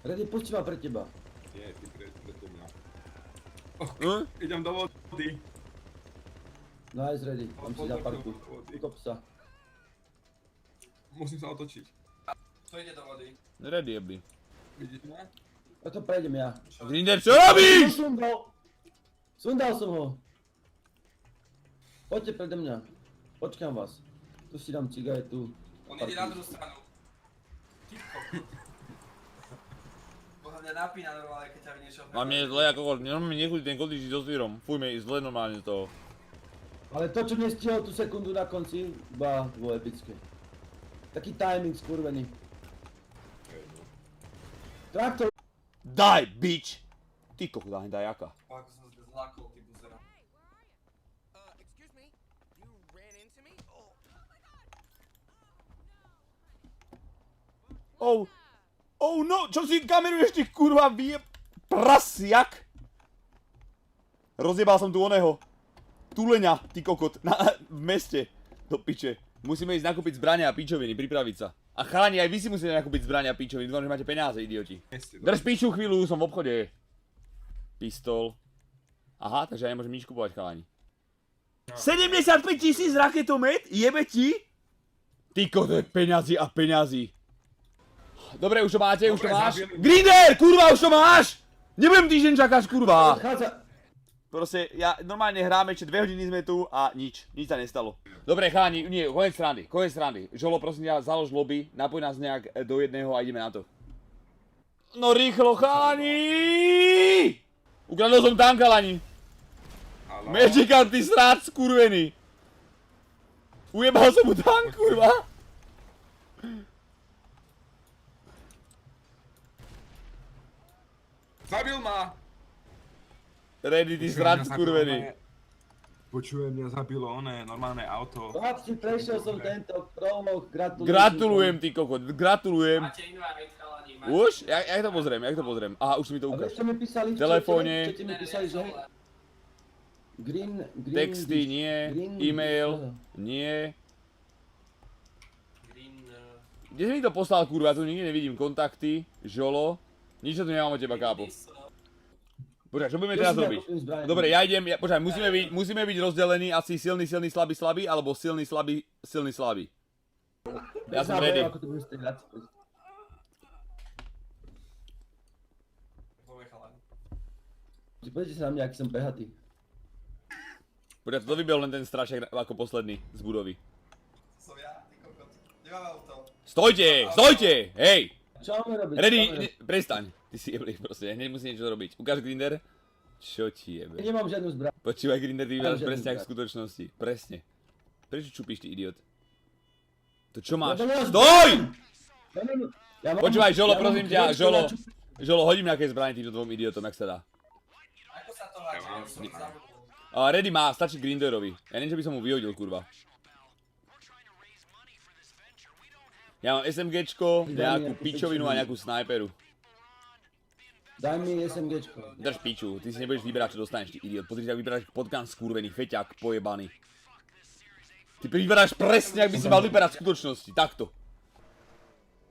Ready, pustí ma pre teba. Nie, ty preto mňa. Idem do vody. Nice, ready. Tam si na parku. Utop sa. Musím sa otočiť. To ide do vody. Ready, jebli. Vidíš ma? A to prejdem ja. Grinder, čo robíš? Sundal som ho. Poďte predo mňa. Počkám vás. Tu si dám cigaretu. On ide na druhú stranu. Ty kokot. Boha mňa napína normálne, keď ťa vidí niečo. Mám mne zle ako kód, normálne nechutí ten kódič so zvírom. Fuj, mi zle normálne z toho. Ale to, čo nestihol tú sekundu na konci, bolo epické. Taký timing skurvený. Traktor. Daj, bitch! Ty kokot, daj jaka. Ako som sa zlákol, ty buzera. Excuse me? You ran into me? Oh. Oh no, čo si kameruješ ty kurva prasiak? Rozjebal som tu oného. Tuleňa, ty kokot, v meste. Do piče. Musíme ísť nakúpiť zbrania a pičoviny, pripraviť sa. A chalani, aj vy si musíte nakúpiť zbrania a pičoviny, dúfam, že máte peniaze, idioti. Drž piču chvíľu, som v obchode. Pistol. Aha, takže ja nemôžem nič kupovať, chalani. 75 000 raketomet? Jebe ti? Ty kokot, peňazí a peňazí. Dobre, už to máte, už to Dobre, máš. zabili. Grinder, kurva, už to máš! Nebudem týždeň čakať, kurva. Odchádza. Proste, ja normálne hráme, ešte 2 hodiny sme tu a nič sa nestalo. Dobre, chalani, nie, konec srandy. Žolo, prosím ťa, založ lobby, napoj nás nejak do jedného a ideme na to. No rýchlo, chalani! Ukradol som tank, chalani. Haló? Magical, ty srác, skurvený. Ujebal som mu tank, kurva. Zabil ma! Ready, ty srad skurvený. Počujem, mňa zabilo oné normálne auto. Chlapci, prešiel som tento prolog, gratulujem. Gratulujem, ty kokot, gratulujem. Máte invite, chalani, máte. Už? Jak to pozriem, jak to pozriem? Aha, už mi to A vieš, ukáž. čo mi písali v Telefóne. čete? Mi písali, že... Green... Texty, nie. Green- E-mail, nie. Green... Kde si mi to poslal, kurva, tu nikde nevidím kontakty, žolo. Nič sa tu nemám od teba, kápo. Počkaj, čo budeme teraz robiť? Dobre, ja idem, počkaj, musíme byť rozdelení asi silný, silný, slabý, slabý, alebo silný, slabý, silný, slabý. Ja som ready. Ako to bude strieľať. Poďme, chalani. Pozrite sa na mňa, aký som behatý. Počkaj, to vybehol len ten strašák ako posledný z budovy. Som ja, ty kokot. Nemám auto. Stojte, stojte, hej! Čo máme robiť? Ready, Čo máme robiť? prestaň. Ty si jeblý proste, hneď musí niečo robiť. Ukáž Grinder. Čo ti jebe? Ja nemám žiadnu zbraň. Počúvaj Grinder, ty vyberáš Mám presne žiadny ako v skutočnosti. Presne. Prečo čupíš, ty idiot? To čo máš? Lebo ja Stoj! Ja mám- Počúvaj, Žolo, ja mám prosím ťa, kľúč, Žolo. na čo- Žolo, hodím nejaké zbranie týmto dvom idiotom, jak sa dá. Ako sa to háže? Ja som zabudol. Ready má, stačí Grinderovi. Ja neviem, čo by som mu vyhodil, kurva. Ja mám SMGčko, nejakú pičovinu a nejakú snajperu. Daj mi SMGčko. Drž piču, ty si nebudeš vyberať, čo dostaneš, ty idiot. Pozri, ak vyberáš potkan skurvený, feťák, pojebaný. Ty vyberáš presne, ak by si mal vyberať v skutočnosti, takto.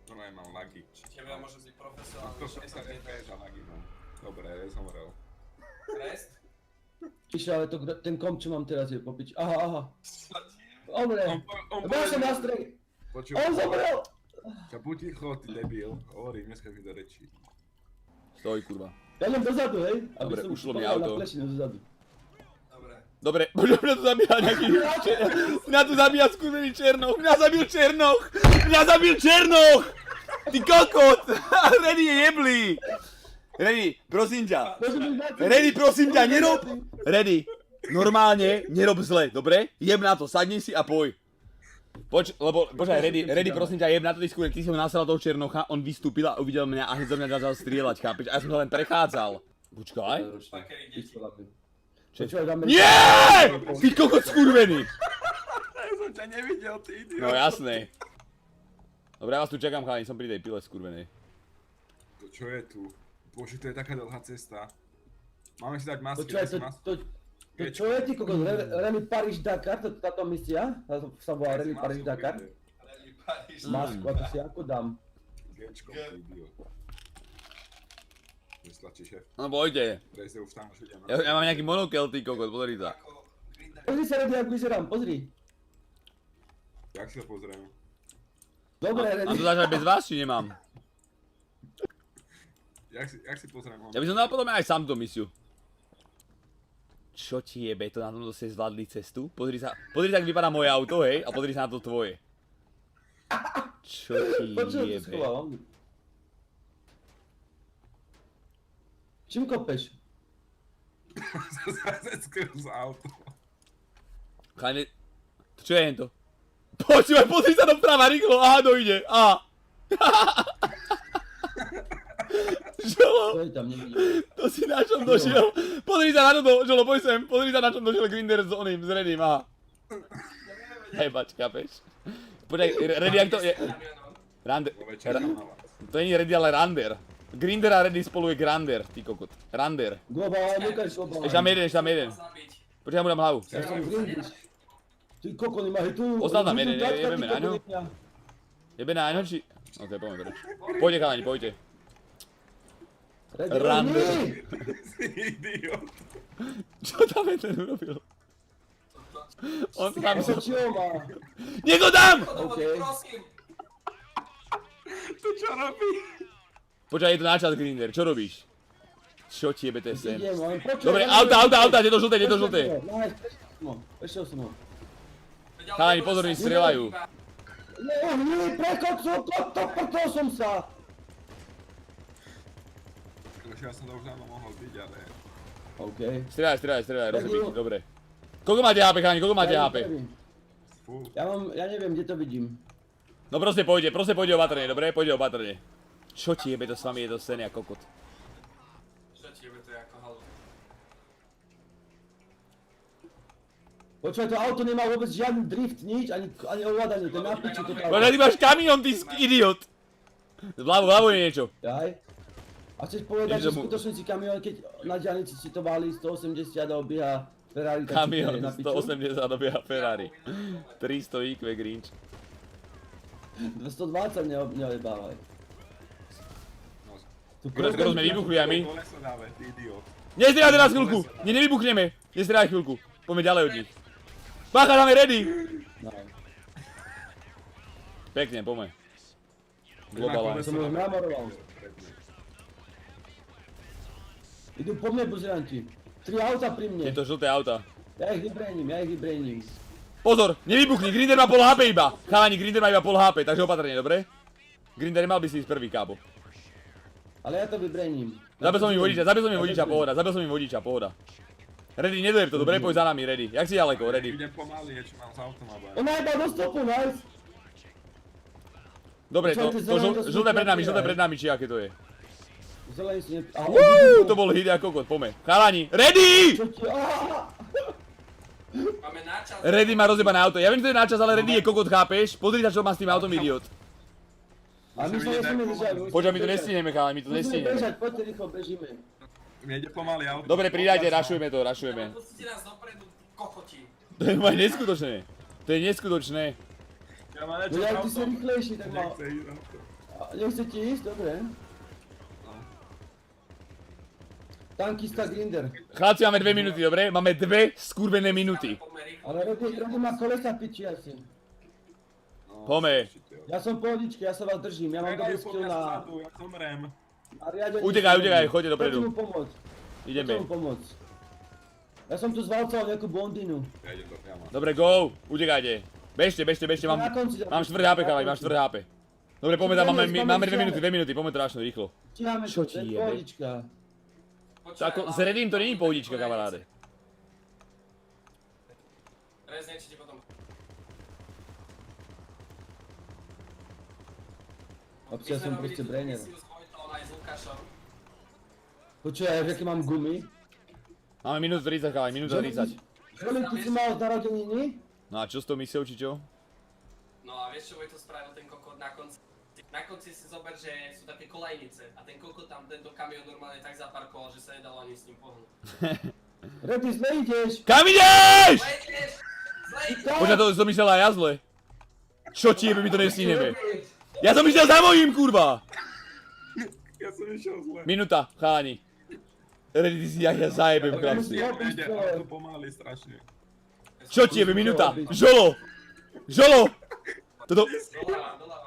To nemám lagy. Tebe môže byť profesionálny. To som sa FPS a lagy mám. Dobre, zomrel. Rest? Píše, ale ten komp, čo mám teraz je popič. Aha. Dobre. On Ja som na strede. Počúvaj. On zomrel. Ča, buď ticho, ty debil. Hovorím, dneska mi do rečí. Stoj, kurva. Ja len dozadu, hej? Dobre, Aby som ušlo mi povedal auto. Na plešinu dozadu. Dobre. Dobre, mňa tu zabíja nejaký... Mňa tu zabíja skurvený Černoch, mňa zabil Černoch! Mňa zabil Černoch! Ty kokot! Ready je jeblý! Ready, prosím ťa. Ready, prosím ťa, nerob... Ready, normálne, nerob zle, dobre? Jeb na to, sadni si a poj. Počkaj, ready, prosím ťa, jeb na to, ty skúren, ty si ho nasral toho Černocha, on vystúpil a uvidel mňa a hneď zo mňa začal strieľať, chápeš? A ja som ho len prechádzal. Počkaj. Pakery deti. Počúvaj, dáme... Nie! Ty kokot skurvený! Ja som ťa nevidel, ty idiot. No jasné. Dobre, ja vás tu čakám, chalani, som pri tej pile skurvenej. To čo je tu? Bože, to je taká dlhá cesta. Máme si dať masky, Počúvaj, daj si masky. to čo je, ty kokos? Rally Paríž-Dakar, táto misia? Táto sa volá Rally Paríž-Dakar? Rally Paríž. Masku, a to si ako dám? Gečko, ty idiot. Vyslačí šéf. No pojďte. Prejste už tam, už idem. Ja mám nejaký monokel, ty kokot, pozri sa. Ako Grinder. Pozri sa, Redy, ako vyzerám, pozri. Jak si to pozriem? Dobre, Mám to Redy. začať bez vás, či nemám? Jak si pozriem? Ja by som dal potom aj sám tú misiu. Čo ti jebe, to na tomto ste zvládli cestu? Pozri sa, ak vypadá moje auto, hej, a pozri sa na to tvoje. Čo ti Počuj, to jebe. schoval. Čím kopeš? Zase skrz auto. Chalani, čo je hento? Počúvaj, pozri sa doprava, rýchlo, aha, dojde, aha. Žolo, To je tam, nevidím. to si na čom došiel? Pozri sa na toto, Žolo, poď sem, pozri sa na čom došiel Grinder s oným, s Redym, aha. Hebač, kapeš? Počkaj, Reddy, jak to je? Rander, Po večer na vás. to nie je Reddy, ale Rander. Grinder a Reddy spolu je Grander, ty kokot. Rander. Globál, Lukáš, globál. Ešte tam jeden. Zabiť. Počkaj, ja mu dám hlavu. Ja som Grindis. Ty kokony, ma tu... Ostal tam tu jeden, tačka, ty jebeme na ňo. kokony, mňa. Jebe na ňo, či... Ok, poďme preč. Pojďte, chalani, pojďte. Redy, Rander. nie! Si idiot. Čo tam je ten urobil? On tam To čo má? Nech ho dám! OK. Prosím. To čo robí? Počkaj, je to na čas, Grinder, čo robíš? Čo ti jebe, to je sen? Idem, ale počkaj, Dobre, ja neviem, auta, je to žlté, je to žlté. Nice, prešiel som ho. Chalani, pozor, oni strieľajú. Nie, prekocol, to som sa. Ja som to už dávno mohol byť, ale... OK. Strieľaj, rozumiť, dobre. Koľko máte HP, chalani, koľko máte HP? Fú. Ja neviem, kde to vidím. No proste pôjde opatrne, dobre? Pôjde opatrne. Čo ti jebe, to s vami je to sen, jak kokot. Čo Počúvaj, to auto nemá vôbec žiadny drift, nič, ani ovládanie, to je na piči toto Ale auto. ty máš kamión, ty idiot! Vľavo je niečo. Jaj. A chceš povedať, Ideš že domov. skutočne si kamión, keď na diaľnici si to valí 180 a obieha Ferrari, tak Kamión si to je na piču? 180 dobieha Ferrari. 300 IQ Grinch. 220 neojebávaj. Tu Skoro sme vybuchli aj my. Koleso dáve, ty idiot. Nestrieľaj teraz chvíľku! Nevybuchneme! Nestrieľaj chvíľku. Poďme ďalej od nich. Bacha, dáme ready! No. Pekne, poďme. Na Global koleso Som už dáve. namoroval. Idú po mne buzeranti. 3 auta pri mne. Je to žlté auta. Ja ich vybrením. Pozor, nevybuchni, Grinder má pol HP iba. Chalani, Grinder má iba pol HP, takže opatrne, dobre? Grinder nemal by si ísť prvý, kápo. Ale ja to vybrením. Zabil som im vodiča, pohoda. Ready, nedojem to, dobre? Poď za nami, ready. Jak si ďaleko, ready? Idem pomaly, čo mám s autom a On najbal do stopu, nice. Dobre, Čo, ty zelené, to sú žlté tie pred nami, či aké to je. Zelený si ne... To bol hit ako kokot, poďme. Chalani, ready! Čo ti... Máme náčas. Ready má rozjebané auto, ja viem, že to je načas, ale ready je kokot, chápeš? Pozri sa, čo má s tým autom, idiot. A my sa nesmieme držať. Počkaj, my to nestihneme, chalani, my to Musíme nestihneme. bežať, poďte rýchlo, bežíme. Mne ide pomaly auto. Dobre, pridajte, rašujeme to, rašujeme. Pustite nás dopredu, kokoti. To je moje neskutočné. To je neskutočné. Ja mám No niečo ja, s ty si autom. rýchlejší, tak mal... Nechce ísť auto. Nechce ti ísť? Dobre. Tankista Grinder. Chlapci, máme 2 minúty, dobre? Máme 2 skurvené minúty. Poďme rýchlo. Ale Rody má kolesa piči asi. No, Poďme. Ja som pohodičke, ja sa vás držím, ja mám dobrý skill na Ja zomrem. riadenie. Utekaj, choďte Poďte dopredu. mu pomôcť. Ideme. Poďte mu pomôcť. Ja som tu zvalcoval nejakú blondínu. Ja idem do priama. Dobre, go, utekajte. Bežte, mám Na konci, mám 4 HP, chalani, mám 4 HP. Dobre, poďme tam, máme 2 minúty, poďme to rašno, rýchlo. Stíhame Čo to, ti to je jebe? pohodička. Tako, s Reddym to není pohodička, kamaráde. Rezne, či ti potom... Občas ja som proste brainer. Misiu s Vojtom aj s Lukášom. Počuj, ja aký mám gumy. Máme minútu 30, chalani, minúta 30. Žolín, ty si mal narodeniny? No a čo s tou misiou, či čo? No a vieš čo Vojto spravil ten kokot na konci? Na konci si zober, že sú také kolejnice a ten kokot tam tento kamión normálne tak zaparkoval, že sa nedalo ani s ním pohnúť. Reddy, zle ideš! Kam ideš? Zle ideš! Zle ideš! Počkaj, to som myslel aj ja zle. Čo ti jebe, my to nestihneme. Ja som išiel za mojím, kurva! Ja som išiel zle. Minúta, chalani. Reddy, ty si ja zajebem, chlapci. Ide auto pomaly strašne. Čo ti jebe, minúta? Žolo! Žolo! Toto... Doľava.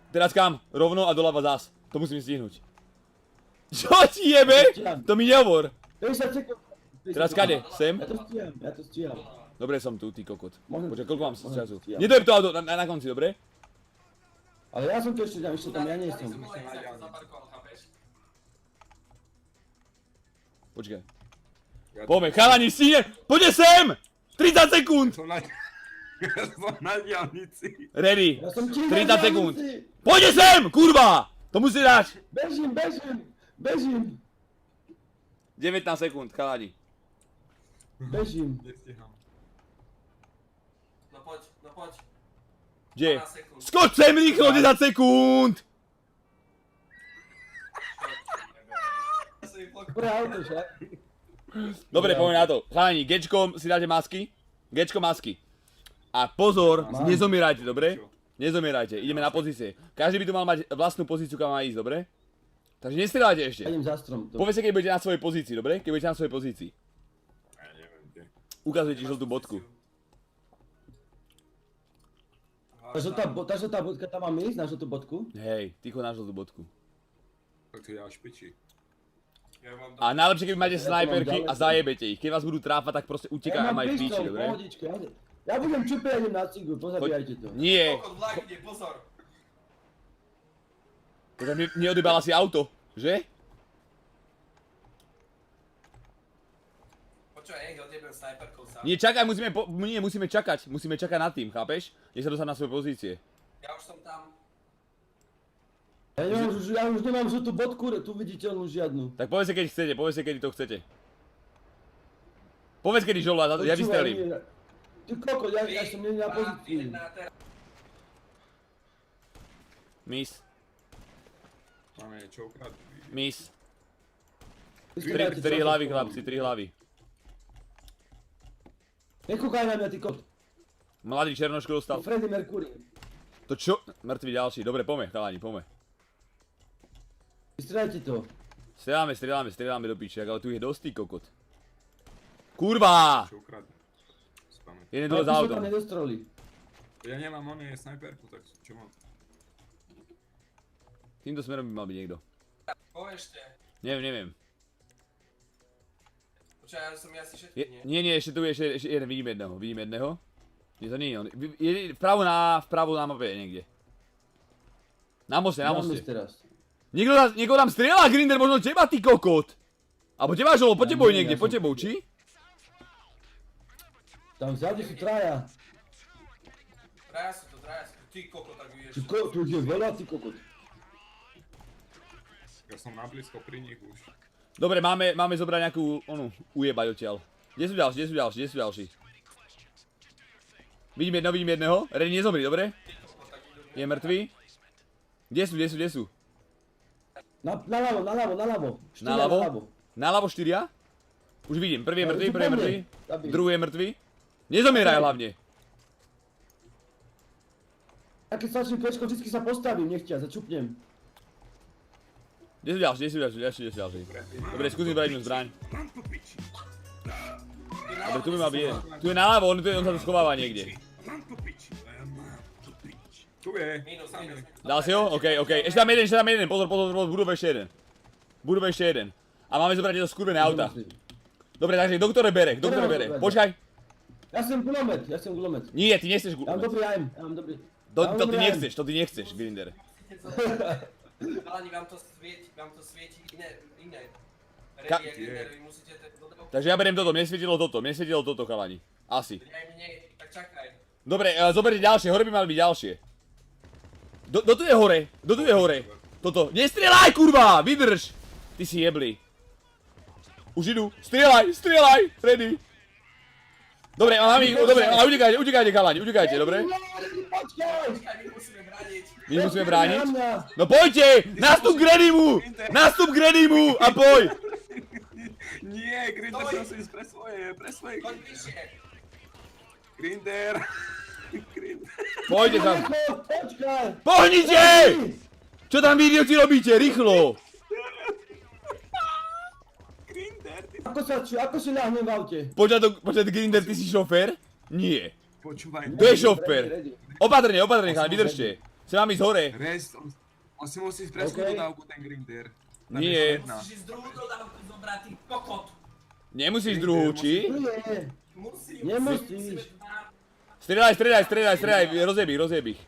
Teraz kam? Rovno a doľava zás. To musím stihnúť. Čo ti jebe? To mi nehovor. 50 sekúnd. Teraz kade? Sem? Ja to stíham. Dobre som tu, ty kokot. Môžem- Počkaj, koľko mám môžem času? stíhať. Nedojem to auto na konci, dobre? Ale ja som tu ešte tam, ja nie som. Zaparkoval, chápeš? Počkaj. Poďme, chalani, stihne! Poďte sem! 30 sekúnd! Som na... Ja som na diaľnici. Ready. Ja som ti 30 sekúnd. Poďte sem, kurva! To musí dať. Bežím. 19 sekúnd, chalani. Bežím. Nestiham. No poď. Kde? 12 sekúnd. Skoč sem rýchlo, 10 sekúnd! Dobré auto, však. Dobre, poďme na to. Chalani, Gčkom si dáte masky. Gčko masky. A pozor, nezomierajte, dobre? Nezomierajte, ideme na pozície. Každý by tu mal mať vlastnú pozíciu, kam má ísť, dobre? Takže nestrieľajte ešte. Ja idem za strom. To. Povedzte, keď budete na svojej pozícii, dobre? Keď budete na svojej pozícii. Ja neviem kde. Ukazujete žltú bodku. Tá žltá bodka, tam mám ísť na žltú bodku? Hej, ticho na žltú bodku. Tak to ja až piči. Ja mám A najlepšie, keď máte snajperky a zajebete ich. Keď vás budú tráfať, tak proste utekaj a mám maj v píči, pištol, dobre? pohodičke. Ja budem čupe, ja idem na cigu, pozabíjajte to. Nie, kokot vlak ide, pozor. to neodebala si auto, že? Počúvaj, nech odjebem snajperkou sám. Nie, čakaj, musíme čakať nad tým, chápeš? Nech sa dostať na svoje pozície. Ja už som tam. Ja už nemám žltú bodku, tu viditeľnú žiadnu. Tak povedzte, keď chcete, povedzte, kedy to chcete. Povedz kedy žolva, ja vystrelím. Ty kokot, ja som nie na pozícii. Miss, Máme niečo ukradnúť. miss. Vystrieľajte, 3 čo hlavy, som chlapci, 3 hlavy. Nekúkaj na mňa, ty kokot. Mladý černoško dostal. Freddie Mercury. To čo? Mŕtvy ďalší. Dobre, poďme, chalani, poďme. Vystrieľajte to. Strieľame do piče, ale tu je dosť ty kokot. Kurva! Čo ukradnúť. Spamäť. Jeden Ale dole za ty sa autom. tam nedostreli. Ja nemám oné snajperku, tak čo mám? Týmto smerom by mal byť niekto. Povešte. Neviem. Počkaj, ja som asi všetky, nie? Nie, ešte tu je ešte jeden, vidím jedného. Nie, to nie je on. Vpravo na mape je niekde. Na moste. Dáme teraz. Niekto tam strieľa, Grinder, možno teba, ty kokot. Alebo teba, žolo, po tebou je niekde, po tebou, či? Tam vzadu sú traja. Traja sú to. Ty koko, tak vieš. Tu je veľa, ty kokot. Ja som nablízko pri nich už. Dobre, máme zobrať nejakú, ujebať odtiaľ. Kde sú ďalší? Vidím jedného. Redy nezomri, dobre? Je mŕtvý. Kde sú? Naľavo. Naľavo 4? Už vidím, prvý je mŕtvý, Zabij. druhý je mŕtvý. Nezomieraj hlavne. Ja keď stačím pečko, vždycky sa postavím, nechťa, začupnem. Kde sú ďalší? Dobre, skúsim brať inú zbraň. Dobre, tu by mal byť jeden. Tu je naľavo, on sa tu schováva niekde. Tu je. Minus. Dal si ho? OK. Ešte tam jeden, pozor, budova ešte jeden. A máme zobrať tieto skurvené auta. Dobre, takže kto ktoré bere? Počkaj. Ja som gulomet. Nie, ty nechceš Ja mám dobrý aim, To ty nechceš, Grinder. Chalani, vám to svieti iné. Ready, Grinder, vy musíte dodávku. Takže ja beriem toto, mne svietilo toto, chalani. Asi. Tak čakaj. Dobre, zoberte ďalšie, hore by mali byť ďalšie. Kto tu je hore? Toto. Nestrieľaj, kurva! Vydrž! Ty si jebli. Už idú. Strieľaj! Ready. Dobre, a utekajte, chalani, dobre? Počkaj! My musíme brániť. No poďte! Nastup k Readymu a poď! Nie, Grinder sa musí ísť pre svoje. Choď bližšie. Grinder. Poďte tam. Počkaj! Pohnite! Čo tam vy idioti robíte? Rýchlo! Ako si ľahnem v aute? Počkaj, Grinder, ty si šofér? Nie. Počúvaj. Kto je šofér? Ready. Opatrne, chalani, vydržte. Chcem vám ísť hore. Rest, on si musí ísť pre svoju OK. dodávku, ten Grinder. Nie. Musíš ísť druhú dodávku zobrať, ty kokot. Nemusíš druhú, či? Nie, Musíme nemusíš. Strieľaj, rozjeb ich.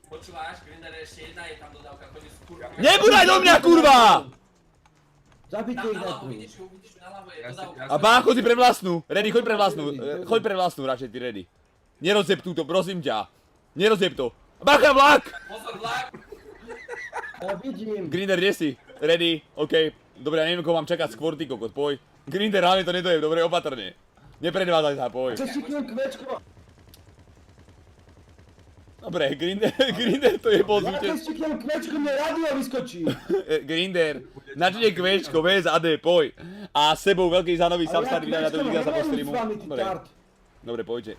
Počúvaš, Grinder, ešte jedna je tam dodávka, chodí z kurva. Nebúdaj do mňa, kurva! Zabite ich Naľavo, najprv. vidíš, naľavo je dodávka. A bá, chodí pre vlastnú. Ready, choď pre vlastnú radšej, ty Ready. Nerozjeb túto, prosím ťa. Nerozjeb to. Bacha, vlak! Pozor, vlak. Ja vidím. Grinder, kde si? Ready, OK. Dobre, ja neviem, koho mám čakať skôr, ty kokot, poj. Grinder, hlavne to nedojem, dobre, opatrne. Nepredvádzaj sa, poj. Čo šiknem kvečko? Dobre, Grinder to je bol Ja keď zúčest. šiknem kvečko, mne rádio vyskočí. Grinder, načne kvečko, bez AD, poj. A s sebou veľký zánový Ale ja substar vydá na to kvečko videa sa po nehovorím streamu. s vami, ty Dobre, tart. dobre, poďte.